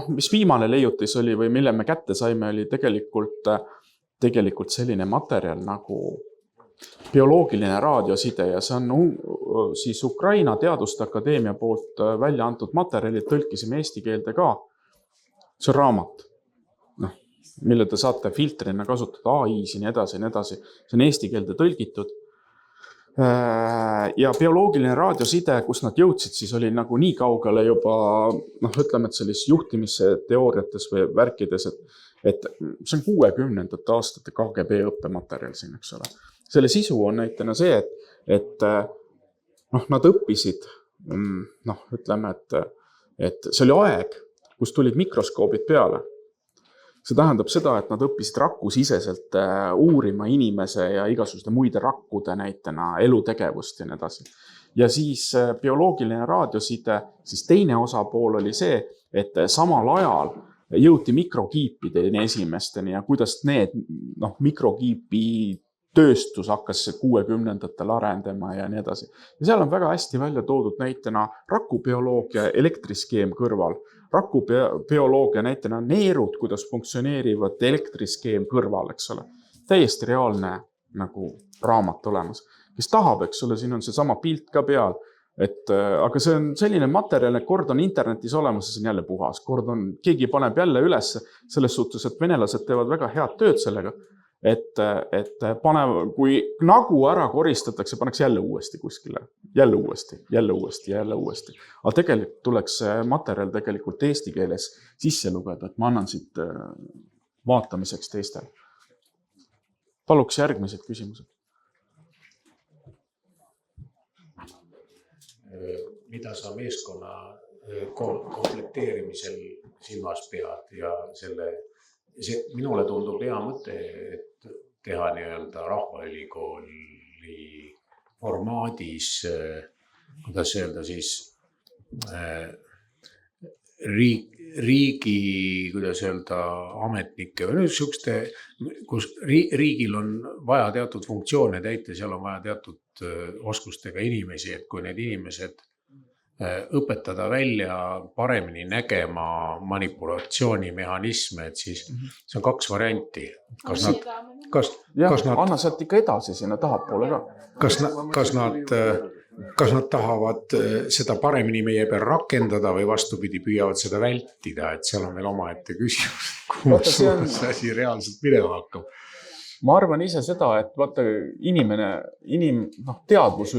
Mis viimane leiutis oli või mille me kätte saime, oli tegelikult selline materjal nagu bioloogiline raadioside ja see on siis Ukraina Teaduste Akadeemia poolt välja antud materjalid, tõlkisime eesti keelde ka. See on raamat, mille te saate filtrina kasutada AI-si ja nii edasi. See on eesti keelde tõlgitud. Ja bioloogiline raadioside, kus nad jõudsid, siis oli nagu nii kaugele juba, ütleme, et sellis juhtimise teooriates või värkides, et see on 60. aastate KGB õppematerjal siin, eks ole. Selle sisu on näitena see, et nad õppisid, ütleme, et see oli aeg, kus tulid mikroskoobid peale. See tähendab seda, et nad õppisid rakkusiseselt uurima inimese ja igasuguste muide rakkude näitena elutegevust ja nii edasi. Ja siis bioloogiline raadioside, siis teine osapool oli see, et samal ajal jõuti mikrokiipideni esimesteni ja kuidas need mikrokiipi tööstus hakkas 60-ndatel arendama ja nii edasi. Ja seal on väga hästi välja toodud näitena rakubioloogia elektriskeem kõrval. Rakubioloogia näitena neerud, kuidas funktsioneerivad elektriskeem kõrval, eks ole. Täiesti reaalne nagu raamat olemas. Kes tahab, eks ole, siin on see sama pilt ka peal. Aga see on selline materjal, et kord on internetis olemas ja see on jälle puhas. Keegi paneb jälle üles selles suhtes, et venelased teevad väga head tööd sellega. Kui nagu ära koristatakse, paneks jälle uuesti kuskile, jälle uuesti. Aga tegelikult tuleks materjal tegelikult eesti keeles sisse lugeda, et ma annan siit vaatamiseks teistel. Paluks järgmised küsimused. Mida sa meeskonna komplekteerimisel silmas pead ja minule tundub hea mõte, et teha nii-öelda rahvaülikooli formaadis, kuidas öelda siis, riigi, kuidas öelda, ametnike või kus riigil on vaja teatud funktsioone täita, seal on vaja teatud oskustega inimesi, et kui need inimesed õpetada välja paremini nägema manipulatsioonimehhanisme, et siis see on 2 varianti. Anna sealt ikka edasi sinna tahapoole ka. Kas nad tahavad seda paremini meie peal rakendada või vastupidi püüavad seda vältida, et seal on veel omaette küsimus, kuhu see asi reaalselt minema hakkab. Ma arvan ise seda, et vaata teadvus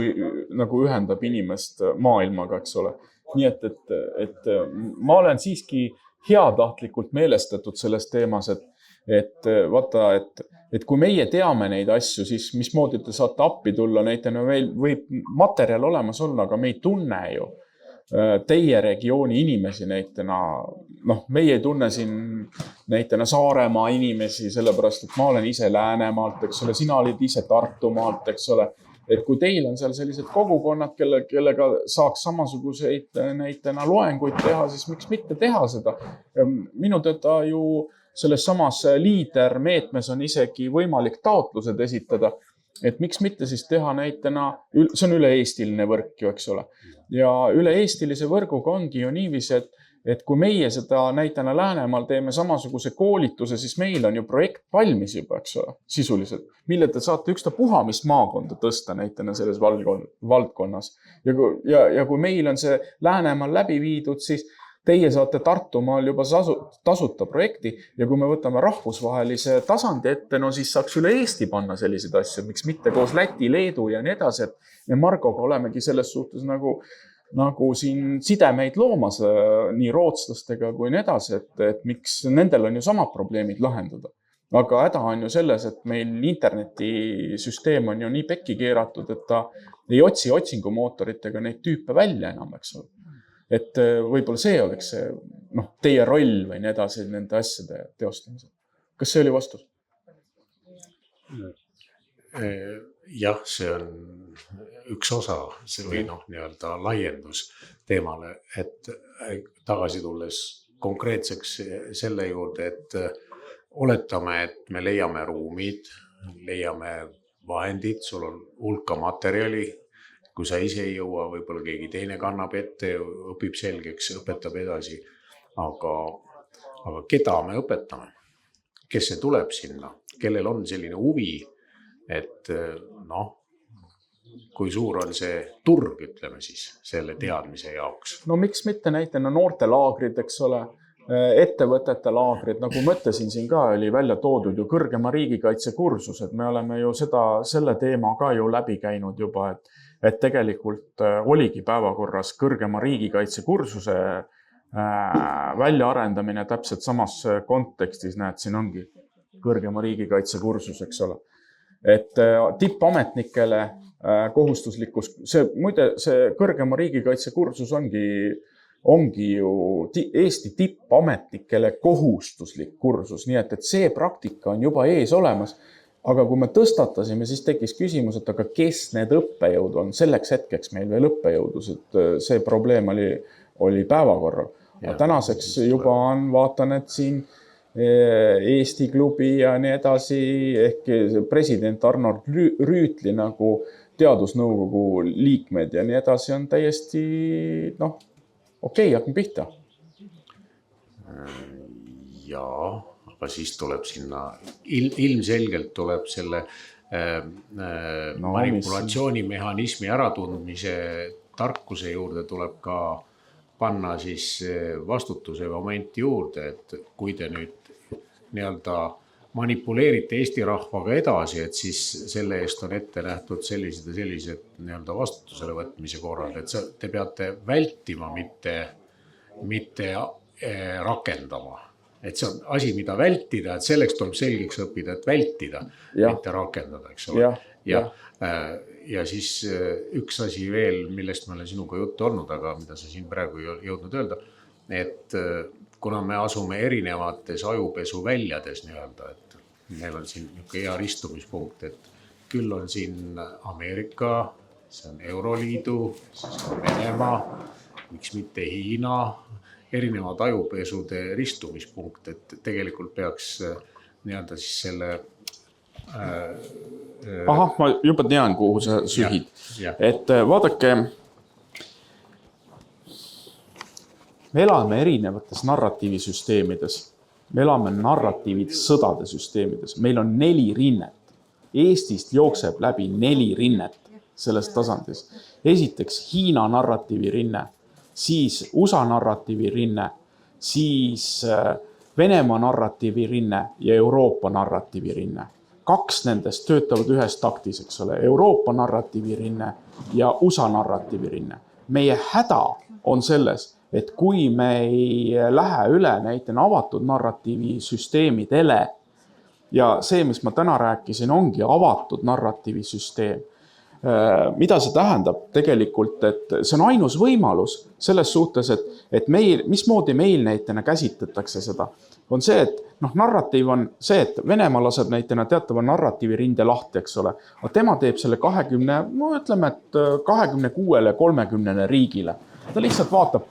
nagu ühendab inimest maailmaga, eks ole. Nii et ma olen siiski heatahtlikult meelestatud selles teemas, et kui meie teame neid asju, siis mismoodi te saate appi tulla, näitena võib materjal olemas olla, aga me ei tunne ju. teie regiooni inimesi näitena, noh, meie ei tunne siin näitena Saaremaa inimesi, sellepärast, et ma olen ise Läänemaalt, eks ole, sina olid ise Tartumaalt, eks ole. Et kui teil on seal sellised kogukonnad, kellega saaks samasuguseid näitena loenguid teha, siis miks mitte teha seda? Minu teada ju selles samas liidermeetmes on isegi võimalik taotlused esitada, et miks mitte siis teha näitena, see on üle-eestiline võrk ju, eks ole. Ja üle-eestilise võrguga ongi ju niiviisi, et kui meie seda näitena Läänemaal teeme samasuguse koolituse, siis meil on ju projekt valmis juba, eks ole, sisuliselt, mille te saate ükstapuha mis maakonda tõsta näitena selles valdkonnas. Ja kui meil on see Läänemaal läbi viidud, siis teie saate Tartumaal juba tasuta projekti ja kui me võtame rahvusvahelise tasandi ette, no siis saaks üle Eesti panna selliseid asju, miks mitte koos Läti, Leedu ja nii edasi, et me Margoga olemegi selles suhtes nagu siin sidemeid loomas nii rootslastega kui nii edasi, et miks nendel on ju samad probleemid lahendada. Aga häda on ju selles, et meil internetisüsteem on ju nii pekki keeratud, et ta ei otsi otsingumootoritega neid tüüpe välja enam, eks ole. Et võib-olla see oleks see, teie roll või nii edasi nende asjade teostamisel. Kas see oli vastus? Jah, see on üks osa või nii-öelda laiendus teemale, et tagasi tulles konkreetseks selle juurde, et oletame, et me leiame ruumid, leiame vahendid, sul on hulka materjali, kui sa ise ei jõua, võib-olla keegi teine kannab ette, õpib selgeks, õpetab edasi, aga keda me õpetame? Kes see tuleb sinna? Kellel on selline huvi, et kui suur on see turg, ütleme siis, selle teadmise jaoks? No miks mitte näitena noortelaagrid, eks ole, ettevõtete laagrid, nagu mõtlesin siin ka, oli välja toodud ju kõrgema riigikaitsekursus, et me oleme ju selle teema ka ju läbi käinud juba, et tegelikult oligi päevakorras kõrgema riigikaitsekursuse väljaarendamine täpselt samas kontekstis, näed, siin ongi kõrgema riigikaitsekursus, eks ole. Et tippametnikele kohustuslikkus, muide see kõrgema riigikaitsekursus ongi ju Eesti tippametnikele kohustuslik kursus, nii et see praktika on juba ees olemas. Aga kui me tõstatasime, siis tekkis küsimus, et aga kes need õppejõud on? Selleks hetkeks meil veel õppejõudus, et see probleem oli päevakorral. Ja tänaseks juba on, vaatan, et siin Eesti klubi ja nii edasi, ehk president Arnold Rüütli nagu teadusnõukogu liikmed ja nii edasi on täiesti, okei, hakkame pihta. Jaa, aga siis tuleb sinna, ilmselgelt tuleb selle manipulatsioonimehhanismi äratundmise tarkuse juurde tuleb ka panna siis vastutuse momenti juurde, et kui te nüüd nii-öelda manipuleerite Eesti rahvaga edasi, et siis selle eest on ette nähtud sellised ja sellised nii-öelda vastutusele võtmise korrad, et te peate vältima, mitte rakendama. Et see on asi, mida vältida, et selleks tuleb selgeks õppida, et vältida, mitte rakendada, eks ole. Ja siis üks asi veel, millest me olen sinuga juttu olnud, aga mida sa siin praegu ei jõudnud öelda, et kuna me asume erinevates ajupesu väljades nii-öelda, et meil on siin hea ristumispunkt, et küll on siin Ameerika, see on Euroliidu, siis on Venemaa, miks mitte Hiina, erinevad ajupesude ristumispunkt, et tegelikult peaks nii-öelda siis selle Ahah, ma juba tean, kuhu sa sühid. Et vaadake, me elame erinevates narratiivisüsteemides. Me elame narratiivid sõdade süsteemides. Meil on 4 rinnet. Eestist jookseb läbi 4 rinnet selles tasandis. Esiteks Hiina narratiivirinne, siis USA narratiivirinne, siis Venemaa narratiivirinne ja Euroopa narratiivirinne. 2 nendest töötavad ühes taktis, eks ole, Euroopa narratiivirinne ja USA narratiivirinne. Meie häda on selles, et kui me ei lähe üle näitena avatud narratiivisüsteemidele ja see, mis ma täna rääkisin, ongi avatud narratiivisüsteem. mida see tähendab tegelikult, et see on ainus võimalus selles suhtes, et meil, mismoodi meil näitena käsitletakse seda, on see, et narratiiv on see, et Venemaa laseb näitena teatava narratiivi rinde lahti, eks ole. Aga tema teeb selle 20, ütleme, et 26-30 riigile. Ta lihtsalt vaatab,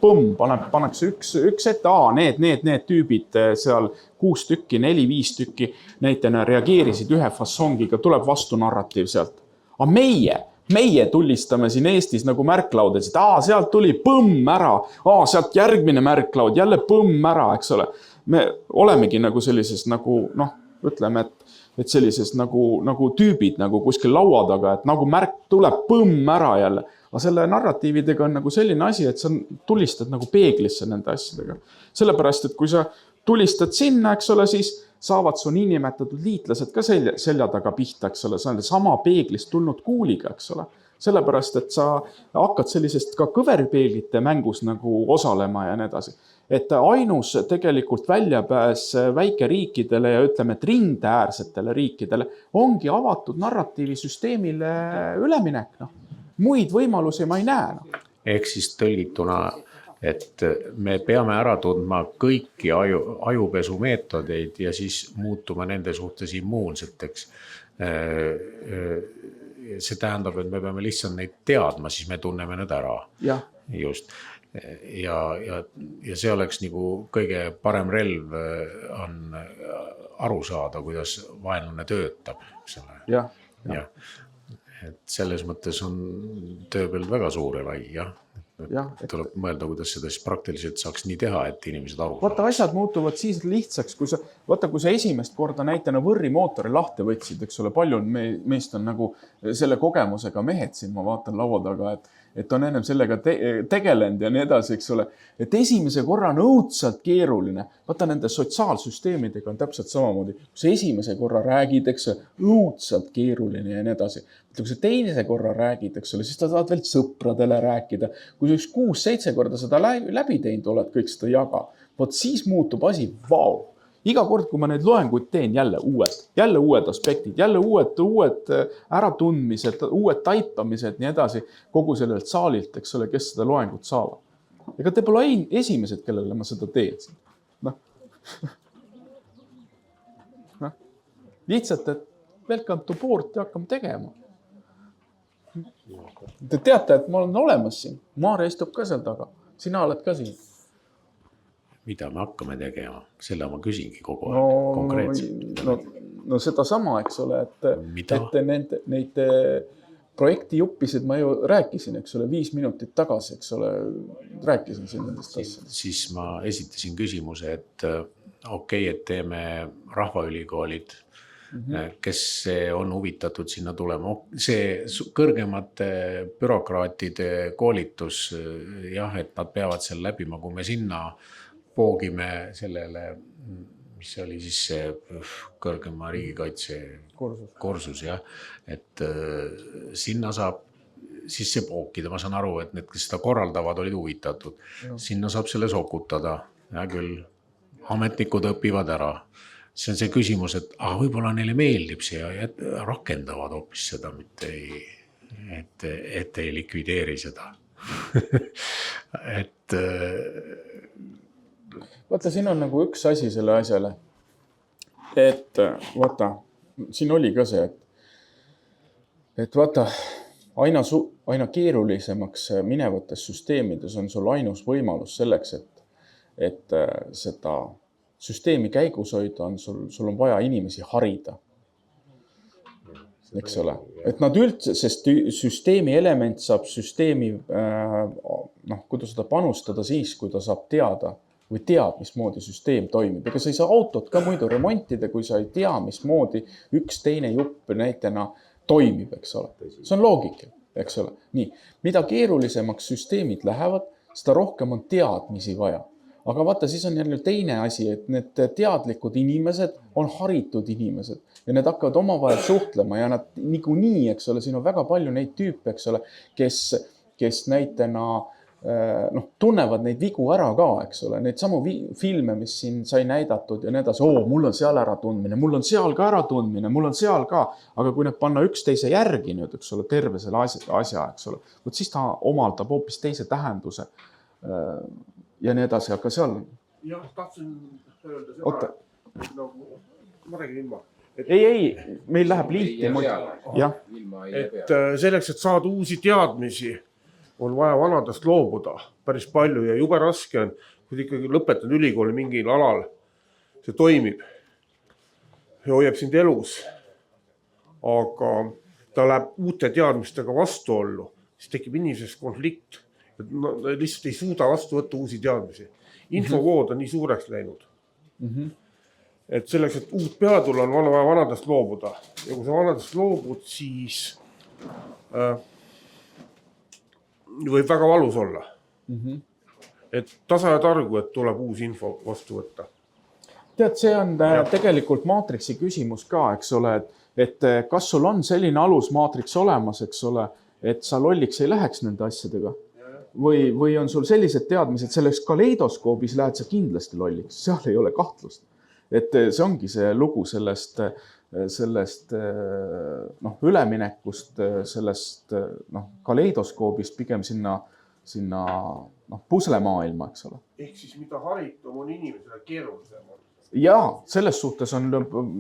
pannakse üks ette, need tüübid seal 6 tükki, 4-5 tükki näitena reageerisid ühe fassongiga, tuleb vastu narratiiv sealt. Aga meie tullistame siin Eestis nagu märklaudasid, sealt tuli põmm ära, sealt järgmine märklaud, jälle põmm ära, eks ole. Me olemegi nagu sellises nagu, ütleme, et sellises nagu tüübid nagu kuskil laua taga, et nagu märk tuleb põmm ära jälle. Aga selle narratiividega on nagu selline asi, et sa tulistad nagu peeglisse nende asjadega. Sellepärast, et kui sa tulistad sinna, eks ole, siis saavad su niinimetatud liitlased ka selja taga pihta, eks ole, see on sama peeglist tulnud kuuliga, eks ole. Sellepärast, et sa hakkad sellisest ka kõverpeeglite mängus nagu osalema ja nii edasi. Et ainus tegelikult väljapääs väikeriikidele ja ütleme, et rindeäärsetele riikidele ongi avatud narratiivisüsteemile üleminek. Muid võimalusi ma ei näe. Ehk siis tõlgituna, et me peame ära tundma kõiki ajupesumeetodeid ja siis muutuma nende suhtes immuunseteks. See tähendab, et me peame lihtsalt neid teadma, siis me tunneme need ära. Ja. Just. Ja see oleks nagu kõige parem relv on aru saada, kuidas vaenlane töötab. Ja. Et selles mõttes on tööpõld väga suur ja lai, jah. Tuleb mõelda, kuidas seda siis praktiliselt saaks nii teha, et inimesed aru. Vaata, asjad muutuvad siis lihtsaks, kui sa esimest korda näitena võrri mootori lahti võtsid, eks ole, palju meist on nagu selle kogemusega mehed siin, ma vaatan laua taga, et on ennem sellega tegelenud ja nii edasi, eks ole. Et esimese korra on õudselt keeruline. Vaata, nende sotsiaalsüsteemidega on täpselt samamoodi. Kui sa esimese korra räägid, eks õudselt keeruline ja nii edasi. Kui sa teise korra räägid, eks ole, siis ta saad veel sõpradele rääkida. Kui sa 6-7 korda seda läbi teinud oled, kõik seda jaga, siis muutub asi, vau. Iga kord, kui ma neid loenguid teen, jälle uued aspektid, jälle uued äratundmised, uued taipamised, nii edasi, kogu sellelt saalilt, eks ole, kes seda loengut saavad. Ega te pole esimesed, kellele ma seda teen. Lihtsalt, et welcome to board ja hakkame tegema. Te teate, et ma olen olemas siin. Maare istub ka seal taga. Sina oled ka siin. Mida me hakkame tegema? Selle ma küsingi kogu aeg konkreetselt. No seda sama, eks ole, et neid projektijuppisid ma ju rääkisin, eks ole, 5 minutit tagasi, eks ole, rääkisin siin nendest asjadest. Siis ma esitasin küsimuse, et et teeme rahvaülikoolid, kes on huvitatud sinna tulema. See kõrgemate bürokraatide koolitus, jah, et nad peavad seal läbima, kui me sinna poogime sellele, mis oli siis see kõrgema riigikaitse kursus, jah, et sinna saab siis see pookida. Ma saan aru, et need, kes seda korraldavad, olid huvitatud. Sinna saab selle sokutada. Ja küll, ametnikud õpivad ära. See on see küsimus, et võib-olla neile meeldib see ja rakendavad hoopis seda, mitte et ei likvideeri seda. Et vaata, siin on nagu üks asi selle asjale, et vaata, siin oli ka see, et vaata, aina keerulisemaks minevates süsteemides on sul ainus võimalus selleks, et seda süsteemi käigus hoida on sul on vaja inimesi harida. Eks ole, et nad üldse, sest süsteemi element saab süsteemi, kuidas seda panustada siis, kui ta saab teada või teab, mismoodi süsteem toimib. Ega sa ei saa autot ka muidu remontida, kui sa ei tea, mismoodi üks teine jupp näitena toimib, eks ole. See on loogika, eks ole. Nii, mida keerulisemaks süsteemid lähevad, seda rohkem on teadmisi vaja. Aga vaata, siis on jälle teine asi, et need teadlikud inimesed on haritud inimesed ja need hakkavad omavahel suhtlema ja nad niikuinii, eks ole, siin on väga palju neid tüüpe, eks ole, kes näitena tunnevad neid vigu ära ka, eks ole, neid samu filme, mis siin sai näidatud ja nii edasi, mul on seal äratundmine, mul on seal ka äratundmine, mul on seal ka, aga kui need panna üksteise järgi nüüd, eks ole, terve selle asja, eks ole, siis ta omaldab hoopis teise tähenduse ja nii edasi, aga seal... Jah, tahtsin öelda seda, Oota. Ma räägin ilma. Ei, meil läheb liiti. Et selleks, et saada uusi teadmisi, on vaja vanadest loobuda päris palju ja jube raske on, kui ikkagi lõpetan ülikooli mingil alal, see toimib ja hoiab sind elus, aga ta läheb uute teadmistega vastuollu, siis tekib inimeses konflikt, et lihtsalt ei suuda vastu võtta uusi teadmisi. Infovood on nii suureks läinud. Et selleks, et uut peale tulla, on vaja vanadest loobuda ja kui sa vanadest loobud, siis võib väga valus olla. Et tasa ja targu, et tuleb uus info vastu võtta. Tead, see on tegelikult maatriksi küsimus ka, eks ole, et kas sul on selline alusmaatriks olemas, eks ole, et sa lolliks ei läheks nende asjadega või on sul sellised teadmised, selles kaleidoskoobis lähed sa kindlasti lolliks, seal ei ole kahtlust. Et see ongi see lugu sellest üleminekust, sellest kaleidoskoobist pigem sinna puslemaailma, eks ole. Ehk siis mida haritum on inimesele keerulisem on. Ja selles suhtes on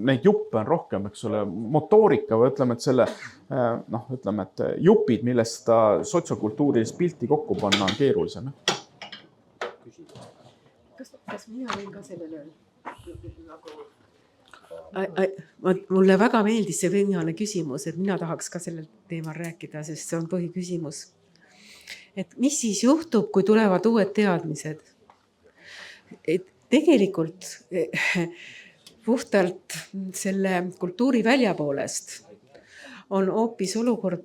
neid juppe on rohkem, eks ole, motoorika või ütleme, et jupid, millest ta sotsiokultuuris pilti kokku panna on keerulisem. Kas mina võin ka sellele mulle väga meeldis see viimane küsimus, et mina tahaks ka sellel teemal rääkida, sest see on põhiküsimus. Et mis siis juhtub, kui tulevad uued teadmised? Et tegelikult puhtalt selle kultuuri väljapoolest on hoopis olukord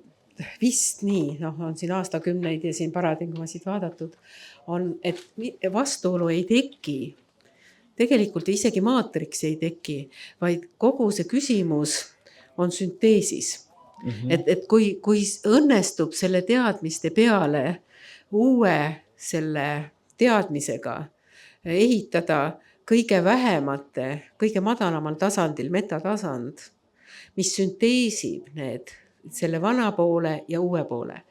vist nii, on siin aastakümneid ja siin paradigmasid vaadatud, on, et vastuolu ei teki. Tegelikult isegi maatriks ei teki, vaid kogu see küsimus on sünteesis. Et kui õnnestub selle teadmiste peale uue selle teadmisega ehitada kõige vähemate, kõige madalamal tasandil metatasand, mis sünteesib selle vana poole ja uue poole.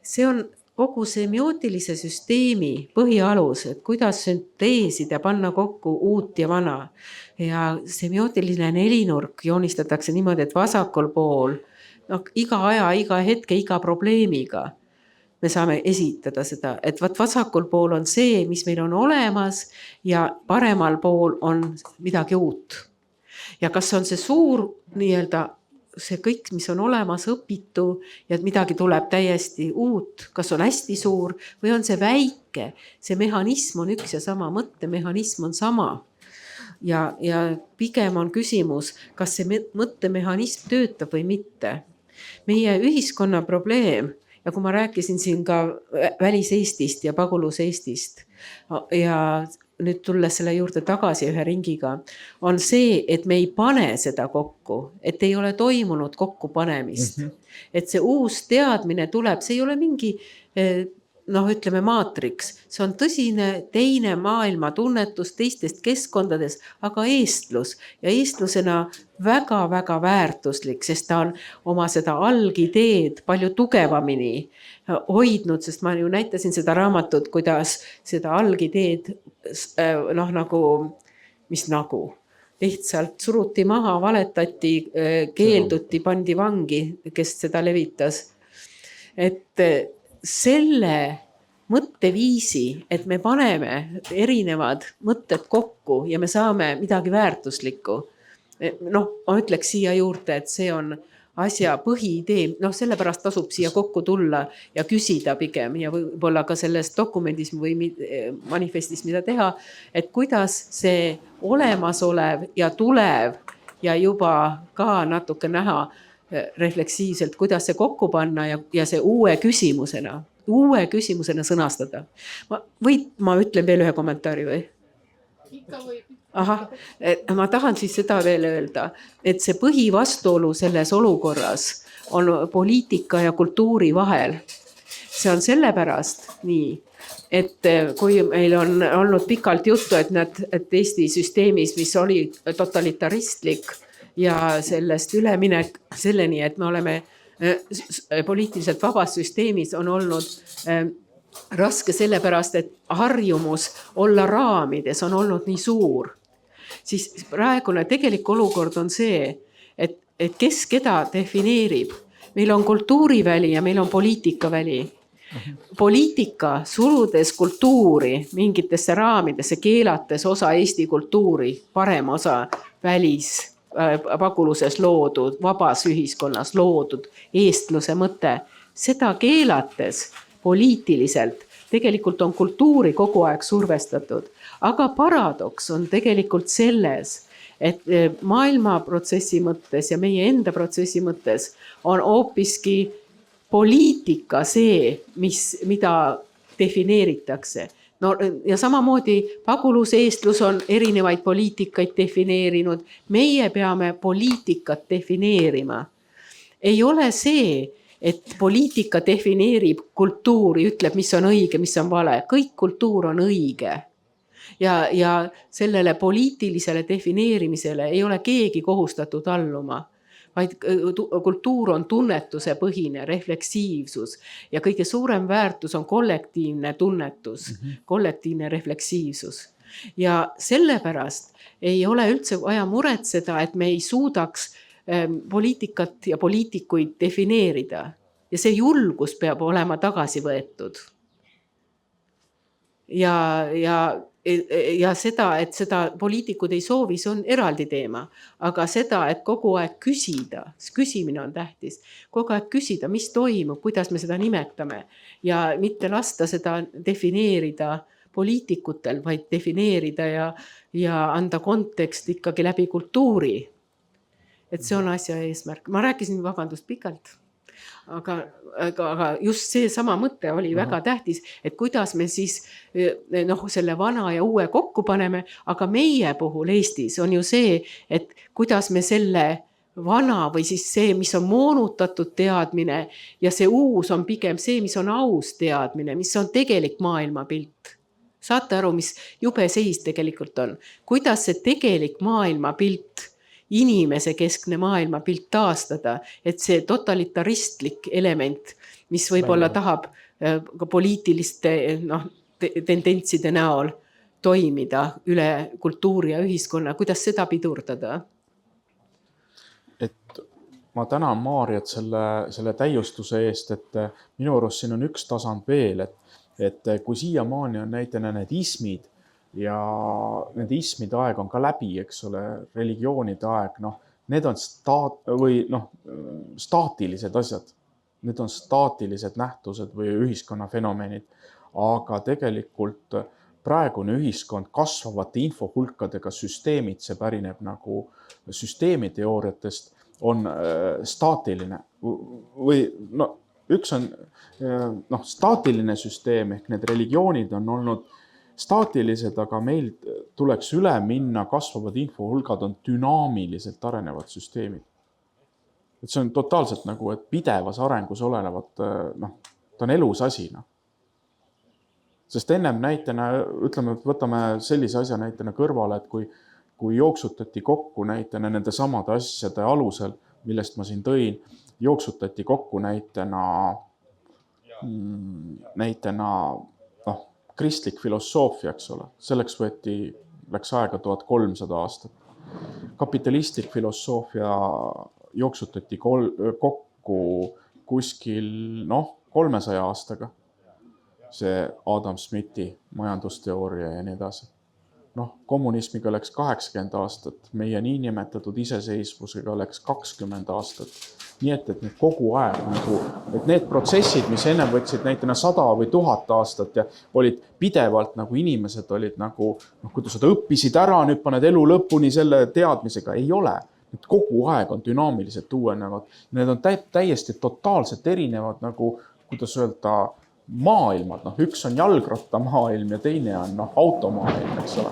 See on kogu semiootilise süsteemi põhialus, et kuidas sünteesida, panna kokku uut ja vana. Ja semiootiline nelinurk joonistatakse niimoodi, et vasakul pool, iga aja, iga hetke, iga probleemiga me saame esitada seda, et vasakul pool on see, mis meil on olemas ja paremal pool on midagi uut. Ja kas on see suur see kõik, mis on olemas, õpitu ja midagi tuleb täiesti uut, kas on hästi suur või on see väike, see mehhanism on üks ja sama, mõttemehhanism on sama. Ja pigem on küsimus, kas see mõttemehhanism töötab või mitte. Meie ühiskonna probleem, ja kui ma rääkisin siin ka välis-Eestist ja pagulus-Eestist ja nüüd tulles selle juurde tagasi ühe ringiga, on see, et me ei pane seda kokku, et ei ole toimunud kokkupanemist. Et see uus teadmine tuleb, see ei ole mingi, ütleme maatriks, see on tõsine teine maailma tunnetus teistest keskkondades, aga eestlus ja eestlusena väga-väga väärtuslik, sest ta on oma seda algideed palju tugevamini hoidnud, sest ma ju näitasin seda raamatut, kuidas seda algideed lihtsalt suruti maha, valetati, keelduti, pandi vangi, kes seda levitas. Et selle mõtteviisi, et me paneme erinevad mõtted kokku ja me saame midagi väärtuslikku. Ma ütleks siia juurde, et see on asja põhiidee, sellepärast tasub siia kokku tulla ja küsida pigem ja võib-olla ka selles dokumendis või manifestis, mida teha, et kuidas see olemasolev ja tulev ja juba ka natuke näha refleksiivselt, kuidas see kokku panna ja see uue küsimusena sõnastada. Ma ütlen veel ühe kommentaari või? Ikka võib. Ma tahan siis seda veel öelda, et see põhivastuolu selles olukorras on poliitika ja kultuuri vahel. see on sellepärast nii, et kui meil on olnud pikalt juttu, et Eesti süsteemis, mis oli totalitaristlik ja sellest üleminek selleni, et me oleme poliitiliselt vabas süsteemis, on olnud raske sellepärast, et harjumus olla raamides on olnud nii suur. Siis praegune tegelik olukord on see, et kes keda defineerib. Meil on kultuuriväli ja meil on poliitikaväli. Poliitika surudes kultuuri mingitesse raamidesse, keelates osa Eesti kultuuri, parem osa paguluses loodud, vabas ühiskonnas loodud eestluse mõte. Seda keelates poliitiliselt tegelikult on kultuuri kogu aeg survestatud. Aga paradoks on tegelikult selles, et maailma protsessi mõttes ja meie enda protsessi mõttes on hoopiski poliitika see, mida defineeritakse. No, ja samamoodi paguluseestlus on erinevaid poliitikaid defineerinud. Meie peame poliitikat defineerima. Ei ole see, et poliitika defineerib kultuuri, ütleb, mis on õige, mis on vale. Kõik kultuur on õige. Ja sellele poliitilisele defineerimisele ei ole keegi kohustatud alluma. Vaid kultuur on tunnetuse põhine, refleksiivsus ja kõige suurem väärtus on kollektiivne tunnetus, kollektiivne refleksiivsus. Ja sellepärast ei ole üldse vaja muretseda, et me ei suudaks poliitikat ja poliitikuid defineerida. Ja see julgus peab olema tagasi võetud. Ja seda, et seda poliitikud ei soovi, see on eraldi teema. Aga seda, et kogu aeg küsida, küsimine on tähtis, kogu aeg küsida, mis toimub, kuidas me seda nimetame ja mitte lasta seda defineerida poliitikutel, vaid defineerida ja anda kontekst ikkagi läbi kultuuri. Et see on asja eesmärk. Ma rääkisin, vabandust, pikalt. Aga just see sama mõte oli väga tähtis, et kuidas me siis selle vana ja uue kokku paneme, aga meie puhul Eestis on ju see, et kuidas me selle vana või siis see, mis on moonutatud teadmine ja see uus on pigem see, mis on aus teadmine, mis on tegelik maailmapilt. Saate aru, mis jube seis tegelikult on? Kuidas see tegelik maailmapilt inimese keskne maailmapilt taastada, et see totalitaristlik element, mis võib-olla tahab ka poliitiliste tendentside näol toimida üle kultuuri ja ühiskonna, kuidas seda pidurdada? Et ma tänan Maarjat selle täiustuse eest, et minu arust siin on üks tasand veel, et kui siiamaani on näitena need ismid, ja need ismide aeg on ka läbi, eks ole, religioonide aeg, need on staatilised asjad. Need on staatilised nähtused või ühiskonna fenomenid, aga tegelikult praegune ühiskond kasvavate infohulkadega süsteemid, see pärineb nagu süsteemiteooriatest, on staatiline. Või üks on staatiline süsteem, ehk need religioonid on olnud staatilised, aga meil tuleks üle minna, kasvavad infohulgad on dünaamiliselt arenevad süsteemid. Et see on totaalselt nagu, et pidevas arengus olenevad, ta on elus asi. Sest ennem näitena, ütleme, et võtame sellise asja näitena kõrvale, et kui jooksutati kokku näitena nende samade asjade alusel, millest ma siin tõin, jooksutati kokku näitena kristlik filosoofia, eks ole. Selleks läks aega 1300 aastat. Kapitalistlik filosoofia jooksutati kokku kuskil 300 aastaga. See Adam Smithi majandusteooria ja nii edasi. Kommunismiga läks 80 aastat, meie niinimetatud iseseisvusega läks 20 aastat. Nii et need kogu aeg, et need protsessid, mis enne võtsid näitena 100 või 1000 aastat ja olid pidevalt inimesed olid kui sa õppisid ära, nüüd paned elu lõpuni selle teadmisega, ei ole. Need kogu aeg on dünaamiliselt uuenevad. Need on täiesti totaalselt erinevad, kuidas öelda, maailmad. Üks on jalgrattamaailm ja teine on automaailm, eks ole.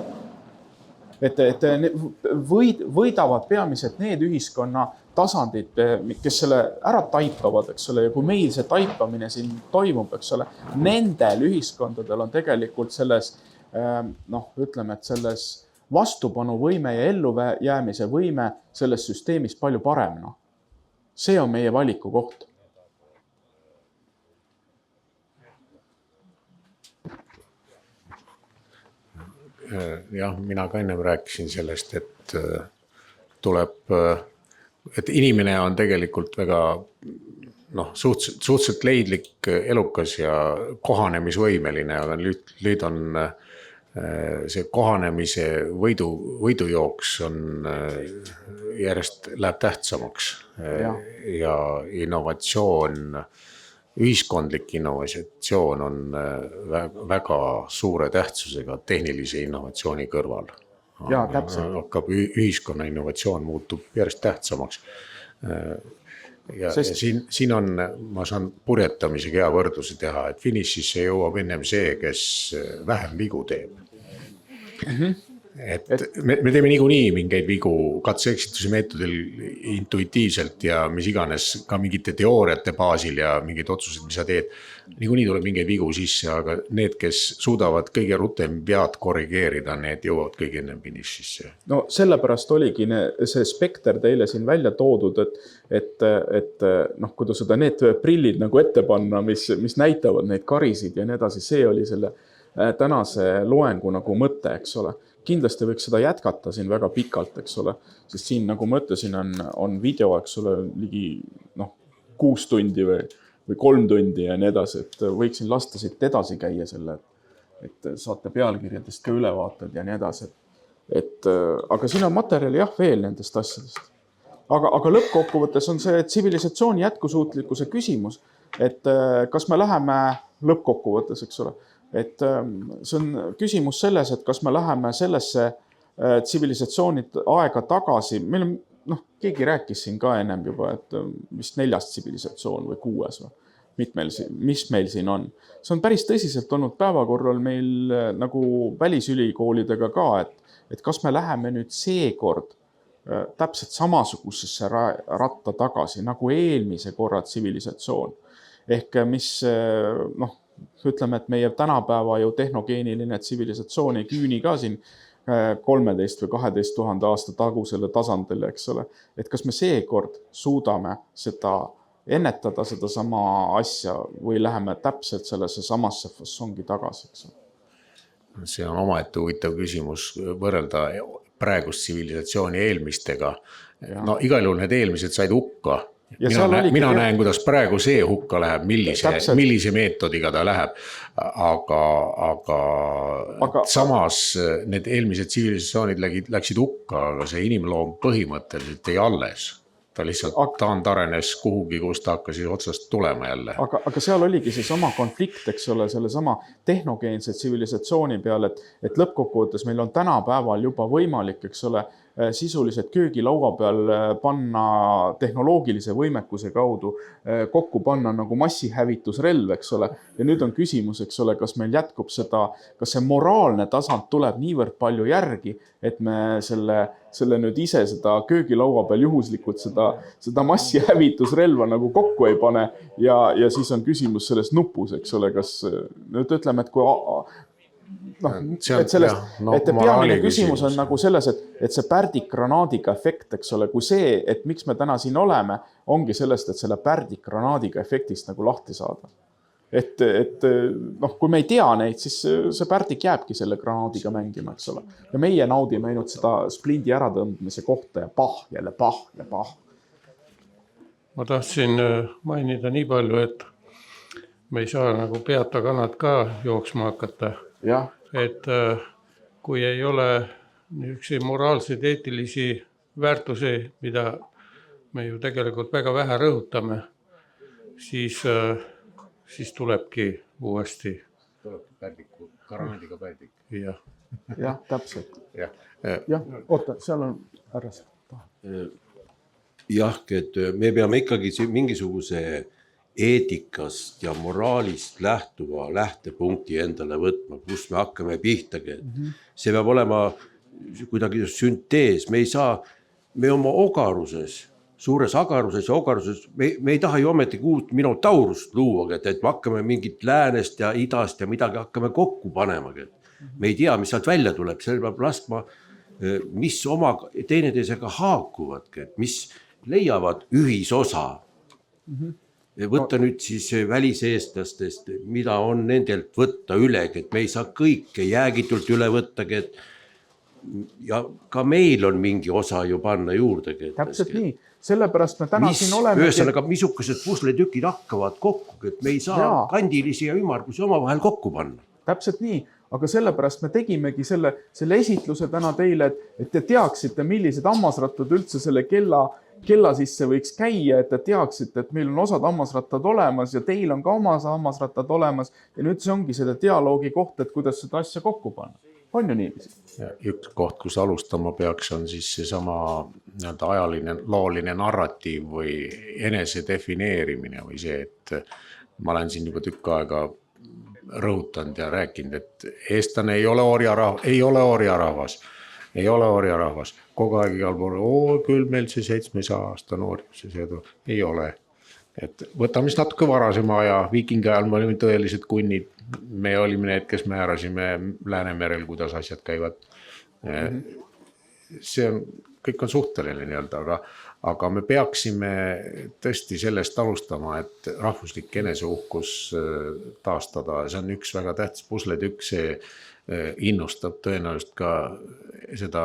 et võidavad peamiselt need ühiskonna tasandid, kes selle ära taipavad, eks ole, ja kui meil see taipamine siin toimub, eks ole, nendel ühiskondadel on tegelikult selles, ütleme, et selles vastupanuvõime ja ellujäämise võime selles süsteemis palju parem. See on meie valiku koht. Jah, mina ka ennem rääkisin sellest, et inimene on tegelikult väga suhteliselt leidlik, elukas ja kohanemisvõimeline, aga nüüd on see kohanemise võidujooks on järjest läheb tähtsamaks ja innovatsioon, ühiskondlik innovatsioon on väga suure tähtsusega tehnilise innovatsiooni kõrval. Ja, täpselt. Hakkab ühiskonna innovatsioon muutub järjest tähtsamaks. Ja siin on, ma saan purjetamisega hea võrdluse teha, et finišisse jõuab ennem see, kes vähem vigu teeb. Et me teeme niikuinii mingeid vigu katse-eksituse meetodil intuitiivselt ja mis iganes ka mingite teooriate baasil ja mingid otsused, mis sa teed. Niikuinii tuleb mingeid vigu sisse, aga need, kes suudavad kõige rutem vead korrigeerida, need jõuavad kõige ennem finišisse. No sellepärast oligi see spekter teile siin välja toodud, et kui ta seda need prillid nagu ette panna, mis näitavad neid karisid ja nii edasi, see oli selle tänase loengu nagu mõte, eks ole. Kindlasti võiks seda jätkata siin väga pikalt, eks ole, sest siin, nagu ma ütlesin, on video, eks ole, ligi 6 tundi või 3 tundi ja nii edasi, et võiksin lasta siit edasi käia selle, et saate pealkirjadest ka ülevaated ja nii edasi. Aga siin on materjali veel nendest asjadest. Aga lõppkokkuvõttes on see tsivilisatsiooni jätkusuutlikkuse küsimus, et kas me läheme lõppkokkuvõttes, eks ole, et see on küsimus selles, et kas me läheme sellesse tsivilisatsioonid aega tagasi. Meil on, keegi rääkis siin ka ennem juba, et vist 4. tsivilisatsioon või 6. Mis meil siin on. See on päris tõsiselt olnud päevakorral meil nagu välisülikoolidega ka, et kas me läheme nüüd seekord täpselt samasugusesse ratta tagasi nagu eelmise korra tsivilisatsioon. Ehk mis, ütleme, et meie tänapäeva ju tehnogeeniline tsivilisatsioon ei küüni ka siin 13 või 12 000 aasta tagusele tasandile, eks ole. Et kas me seekord suudame seda ennetada, seda sama asja või läheme täpselt sellesse samasse fassongi tagasi, eks ole? See on omaette huvitav küsimus võrrelda praegust tsivilisatsiooni eelmistega. No igal juhul need eelmised said hukka. Mina näen, kuidas praegu see hukka läheb, millise meetodiga ta läheb, aga samas need eelmised tsivilisatsioonid läksid hukka, aga see inimloom põhimõtteliselt ei alles. Ta lihtsalt taandarenes kuhugi, kus ta hakkas otsast tulema jälle. Aga seal oligi see sama konflikt, eks ole, selle sama tehnogeense tsivilisatsiooni peal, et lõppkokkuvõttes meil on tänapäeval juba võimalik, eks ole, sisuliselt köögilaua peal panna tehnoloogilise võimekuse kaudu kokku panna nagu massihävitusrelv, eks ole. Ja nüüd on küsimus, eks ole, kas meil jätkub seda, kas see moraalne tasand tuleb niivõrd palju järgi, et me selle nüüd ise seda köögilaua peal juhuslikult seda massihävitusrelva nagu kokku ei pane ja siis on küsimus selles nupus, eks ole, kas nüüd ütleme, et kui peamine küsimus on nagu selles, et see pärdikranaadiga efekt, eks ole, kui see, et miks me täna siin oleme, ongi sellest, et selle pärdikranaadiga efektist nagu lahti saada. Et kui me ei tea neid, siis see pärdik jääbki selle granaadiga mängima, eks ole. Ja meie naudime ainult seda splindi äratõmbmise kohta ja jälle pah. Ma tahtsin mainida nii palju, et me ei saa nagu peata kanad ka jooksma hakata. Jah. Et kui ei ole niisuguseid moraalseid eetilisi väärtusi, mida me ju tegelikult väga vähe rõhutame, siis tulebki uuesti. Tulebki pärdiku, granaadiga pärdik. Jah, täpselt. Jah, oota, seal on härras. Jah, et me peame ikkagi mingisuguse eetikast ja moraalist lähtuva lähtepunkti endale võtma, kus me hakkame pihtagi. See peab olema kuidagi süntees, me ei saa, me oma ogaruses, suures agaruses ja ogaruses, me ei taha ju ometigi uut minotaurust luua, et me hakkame mingit läänest ja idast ja midagi hakkame kokku panema. Me ei tea, mis sealt välja tuleb, selle peab laskma, mis oma teineteisega haakuvad, mis leiavad ühisosa. Võtta nüüd siis väliseestlastest, mida on nendelt võtta ülegi, et me ei saa kõike jäägitult üle võttagi, ja ka meil on mingi osa ju panna juurde. Täpselt nii, sellepärast me täna siin oleme. Ühesõnaga, missugused pusletükid hakkavad kokku, et me ei saa kandilisi ja ümmargusi oma vahel kokku panna. Täpselt nii, aga sellepärast me tegimegi selle esitluse täna teile, et te teaksite, millised hammasrattad üldse selle kella sisse võiks käia, et te teaksite, et meil on osad hammasrattad olemas ja teil on ka oma hammasrattad olemas ja nüüd see ongi selle dialoogi koht, et kuidas seda asja kokku panna. On ju niiviisi? Üks koht, kus alustama peaks, on siis seesama ajaline looline narratiiv või enese defineerimine või see, et ma olen siin juba tükk aega rõhutanud ja rääkinud, et eestlane ei ole orjarahvas. Ei ole orjarahvas. Kogu aeg igal pool, küll meil see 700 aasta noorjus ja see ei ole. Et võtame siis natuke varasema aja, viikingi ajal me olime tõelised kunnid. Me olime need, kes määrasime Läänemerel, kuidas asjad käivad. See on, kõik on suhteline nii-öelda, aga me peaksime tõesti sellest alustama, et rahvuslik eneseuhkus taastada. See on üks väga tähtis pusletükk, see innustab tõenäoliselt ka seda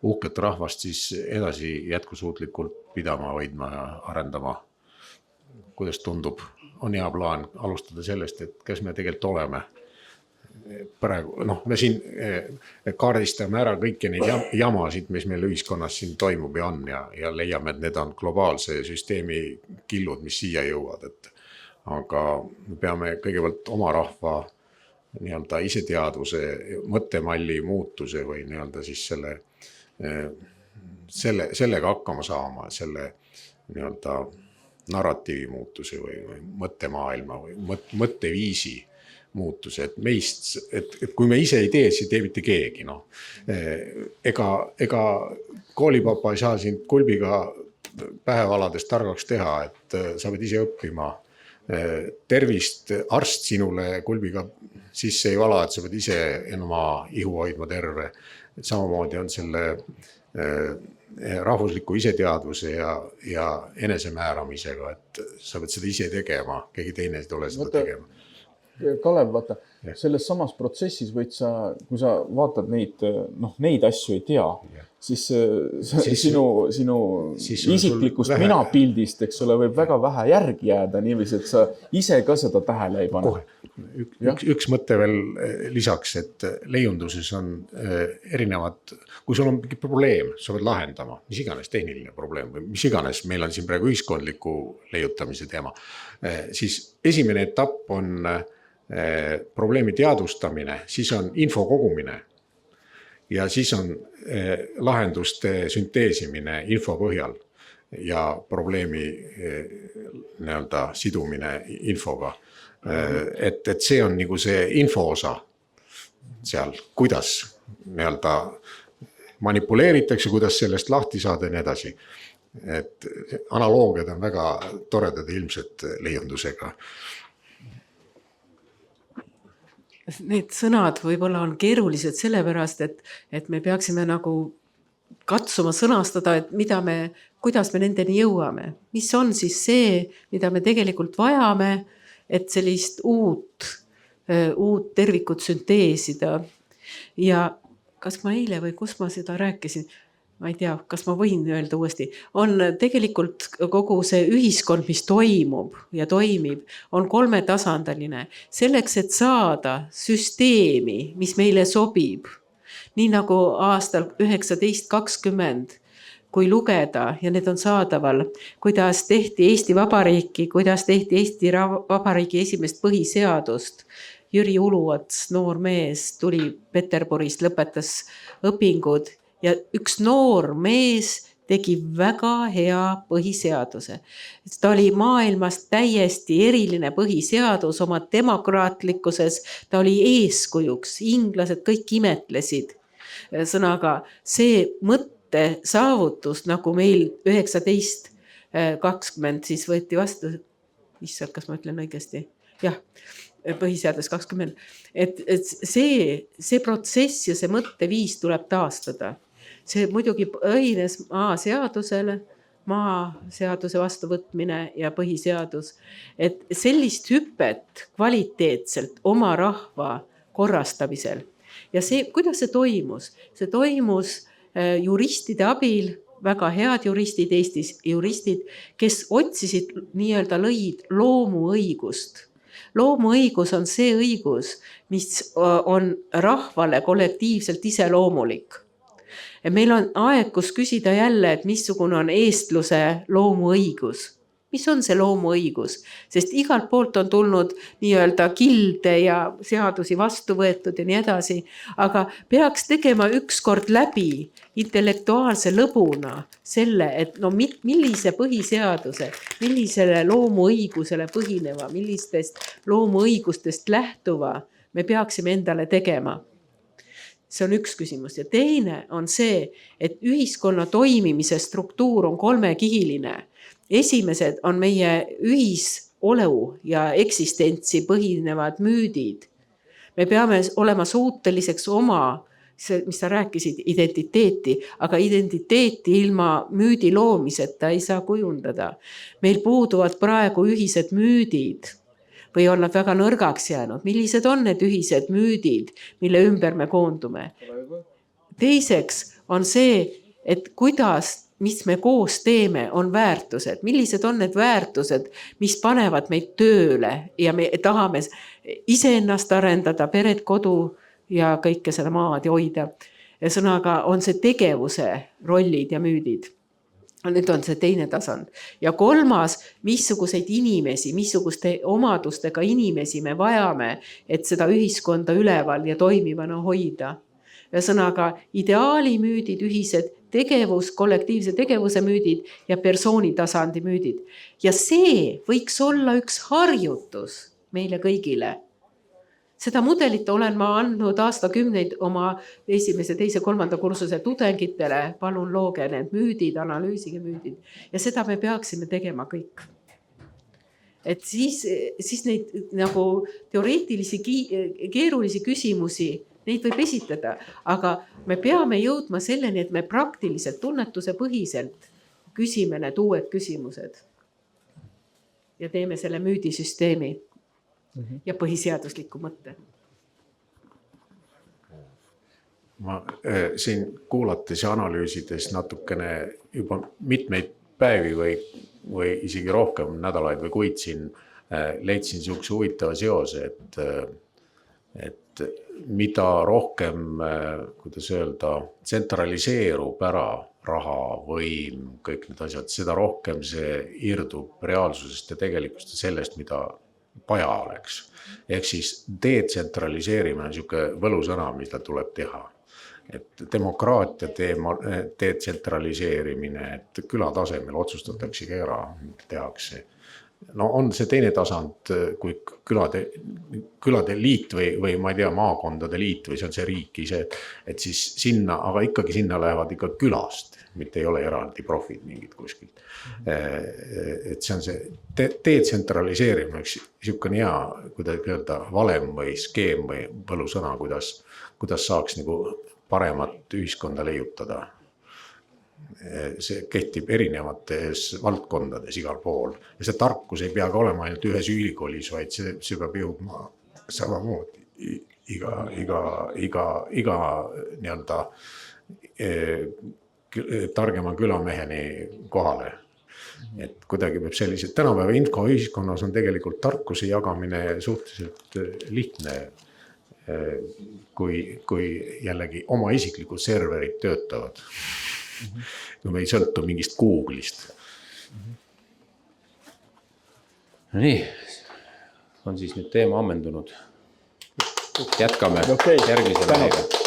uhket rahvast siis edasi jätkusuutlikult pidama, hoidma ja arendama. Kuidas tundub, on hea plaan alustada sellest, et kas me tegelikult oleme praegu, me siin kaardistame ära kõiki neid jamasid, mis meil ühiskonnas siin toimub ja on ja leiame, et need on globaalse süsteemi killud, mis siia jõuavad. Aga me peame kõigepealt oma rahva nii-öelda iseteadvuse, mõttemalli muutuse või nii-öelda siis sellega hakkama saama, selle nii-öelda narratiivi muutuse või mõttemaailma või mõtteviisi muutuse, et kui me ise ei tee, siis ei tee mitte keegi. Ega koolipapa ei saa siin kulbiga päevaladest targaks teha, et sa pead ise õppima. Tervist arst sinule kulbiga sisse ei vala, et sa pead ise oma ihu hoidma terve. Samamoodi on selle rahvusliku iseteadvuse ja enesemääramisega, et sa pead seda ise tegema, keegi teine ei tule seda tegema. Kalev, vaata, selles samas protsessis võid sa, kui sa vaatad neid asju ei tea, siis sinu isiklikust minapildist, eks ole, võib väga vähe järgi jääda niiviisi, et sa ise ka seda tähele ei pane. Kohe. Üks mõte veel lisaks, et leiunduses on erinevad, kui sul on mingi probleem, sa pead lahendama, mis iganes tehniline probleem või mis iganes, meil on siin praegu ühiskondliku leiutamise teema, siis esimene etapp on probleemi teadvustamine, siis on info kogumine ja siis on lahenduste sünteesimine info põhjal ja probleemi nii-öelda sidumine infoga. Et see on nagu see info osa seal, kuidas nii-öelda manipuleeritakse, kuidas sellest lahti saada ja nii edasi. Et analoogiad on väga toredad ilmselt leiundusega. Need sõnad võib-olla on keerulised sellepärast, et me peaksime nagu katsuma sõnastada, et kuidas me nendeni jõuame. Mis on siis see, mida me tegelikult vajame, et sellist uut tervikut sünteesida. Ja kas ma eile või kus ma seda rääkisin, ma ei tea, kas ma võin öelda uuesti, on tegelikult kogu see ühiskond, mis toimub ja toimib, on 3-tasandaline. Selleks, et saada süsteemi, mis meile sobib, nii nagu aastal 1920, kui lugeda ja need on saadaval, kuidas tehti Eesti Vabariiki, kuidas tehti Eesti Vabariigi esimest põhiseadust. Jüri Uluots, noor mees, tuli Peterburist, lõpetas õpingud ja üks noor mees tegi väga hea põhiseaduse. Ta oli maailmas täiesti eriline põhiseadus oma demokraatlikkuses, ta oli eeskujuks, inglased kõik imetlesid. Sõnaga, see mõtte saavutus, nagu meil 1920 siis võeti vastu, kas ma ütlen õigesti? Jah, põhiseadus 20. Et see protsess ja see mõtteviis tuleb taastada. See muidugi põhines maaseaduse vastuvõtmine ja põhiseadus. Et sellist hüpet kvaliteetselt oma rahva korrastamisel. Ja see, kuidas see toimus? See toimus juristide abil, väga head juristid Eestis, juristid, kes otsisid nii-öelda lõid loomuõigust. Loomuõigus on see õigus, mis on rahvale kollektiivselt iseloomulik. Meil on aeg, kus küsida jälle, et missugune on eestluse loomuõigus. Mis on see loomuõigus? Sest igalt poolt on tulnud nii-öelda kilde ja seadusi vastu võetud ja nii edasi, aga peaks tegema ükskord läbi intellektuaalse lõbuna selle, et no millise põhiseaduse, millisele loomuõigusele põhineva, millistest loomuõigustest lähtuva me peaksime endale tegema. See on üks küsimus. Ja teine on see, et ühiskonna toimimise struktuur on kolmekihiline. Esimesed on meie ühisoleu ja eksistentsi põhinevad müüdid. Me peame olema suuteliseks oma, mis sa rääkisid, identiteeti, aga identiteeti ilma müüdi loomiseta ei saa kujundada. Meil puuduvad praegu ühised müüdid või on nad väga nõrgaks jäänud. Millised on need ühised müüdid, mille ümber me koondume? Teiseks on see, et mis me koos teeme, on väärtused. Millised on need väärtused, mis panevad meid tööle ja me tahame iseennast arendada, peret, kodu ja kõike seda maad ja hoida. Ja sõnaga on see tegevuse rollid ja müüdid. Nüüd on see teine tasand. Ja kolmas, missuguseid inimesi, missuguste omadustega inimesi me vajame, et seda ühiskonda üleval ja toimivana hoida. Ja sõnaga ideaalimüüdid, ühised tegevus, kollektiivse tegevuse müüdid ja persoonitasandi müüdid. Ja see võiks olla üks harjutus meile kõigile. Seda mudelit olen ma andnud aastakümneid oma esimese, teise, kolmanda kursuse tudengitele. Palun looge need müüdid, analüüsige müüdid. Ja seda me peaksime tegema kõik. Et siis neid nagu teoreetilisi keerulisi küsimusi, neid võib esitada, aga me peame jõudma selleni, et me praktiliselt tunnetuse põhiselt küsime need uued küsimused ja teeme selle müüdisüsteemi ja põhiseadusliku mõtte. Ma siin kuulates ja analüüsides natukene juba mitmeid päevi või isegi rohkem nädalaid või kuid siin leidsin niisuguse huvitava seose, et mida rohkem, kuidas öelda, tsentraliseerub ära raha, võim, kõik need asjad, seda rohkem see irdub reaalsusest ja tegelikult sellest, mida vaja oleks. Ehk siis detsentraliseerimine on niisugune võlusõna, mida tuleb teha. Et demokraatia detsentraliseerimine, et küla tasemel otsustatakse ära, tehakse. No on see teine tasand, kui külade liit või ma ei tea, maakondade liit või see on see riik ise, et siis sinna, aga ikkagi sinna lähevad ikka külast, mitte ei ole eraldi profid mingid kuskilt. Et see on see detsentraliseerimine, üks niisugune hea, kuidagi öelda, valem või skeem või võlusõna, kuidas saaks nagu paremat ühiskonda leiutada. See kehtib erinevates valdkondades igal pool. Ja see tarkus ei pea ka olema ainult ühes ülikoolis, vaid see peab jõudma samamoodi iga nii-öelda targema külameheni kohale. Et kuidagi peab sellised, tänapäeva infoühiskonnas on tegelikult tarkuse jagamine suhteliselt lihtne, kui jällegi oma isiklikud serverid töötavad. Kui me ei sõltu mingist Google'ist. Nii, on siis nüüd teema ammendunud. Jätkame järgmisel päeval.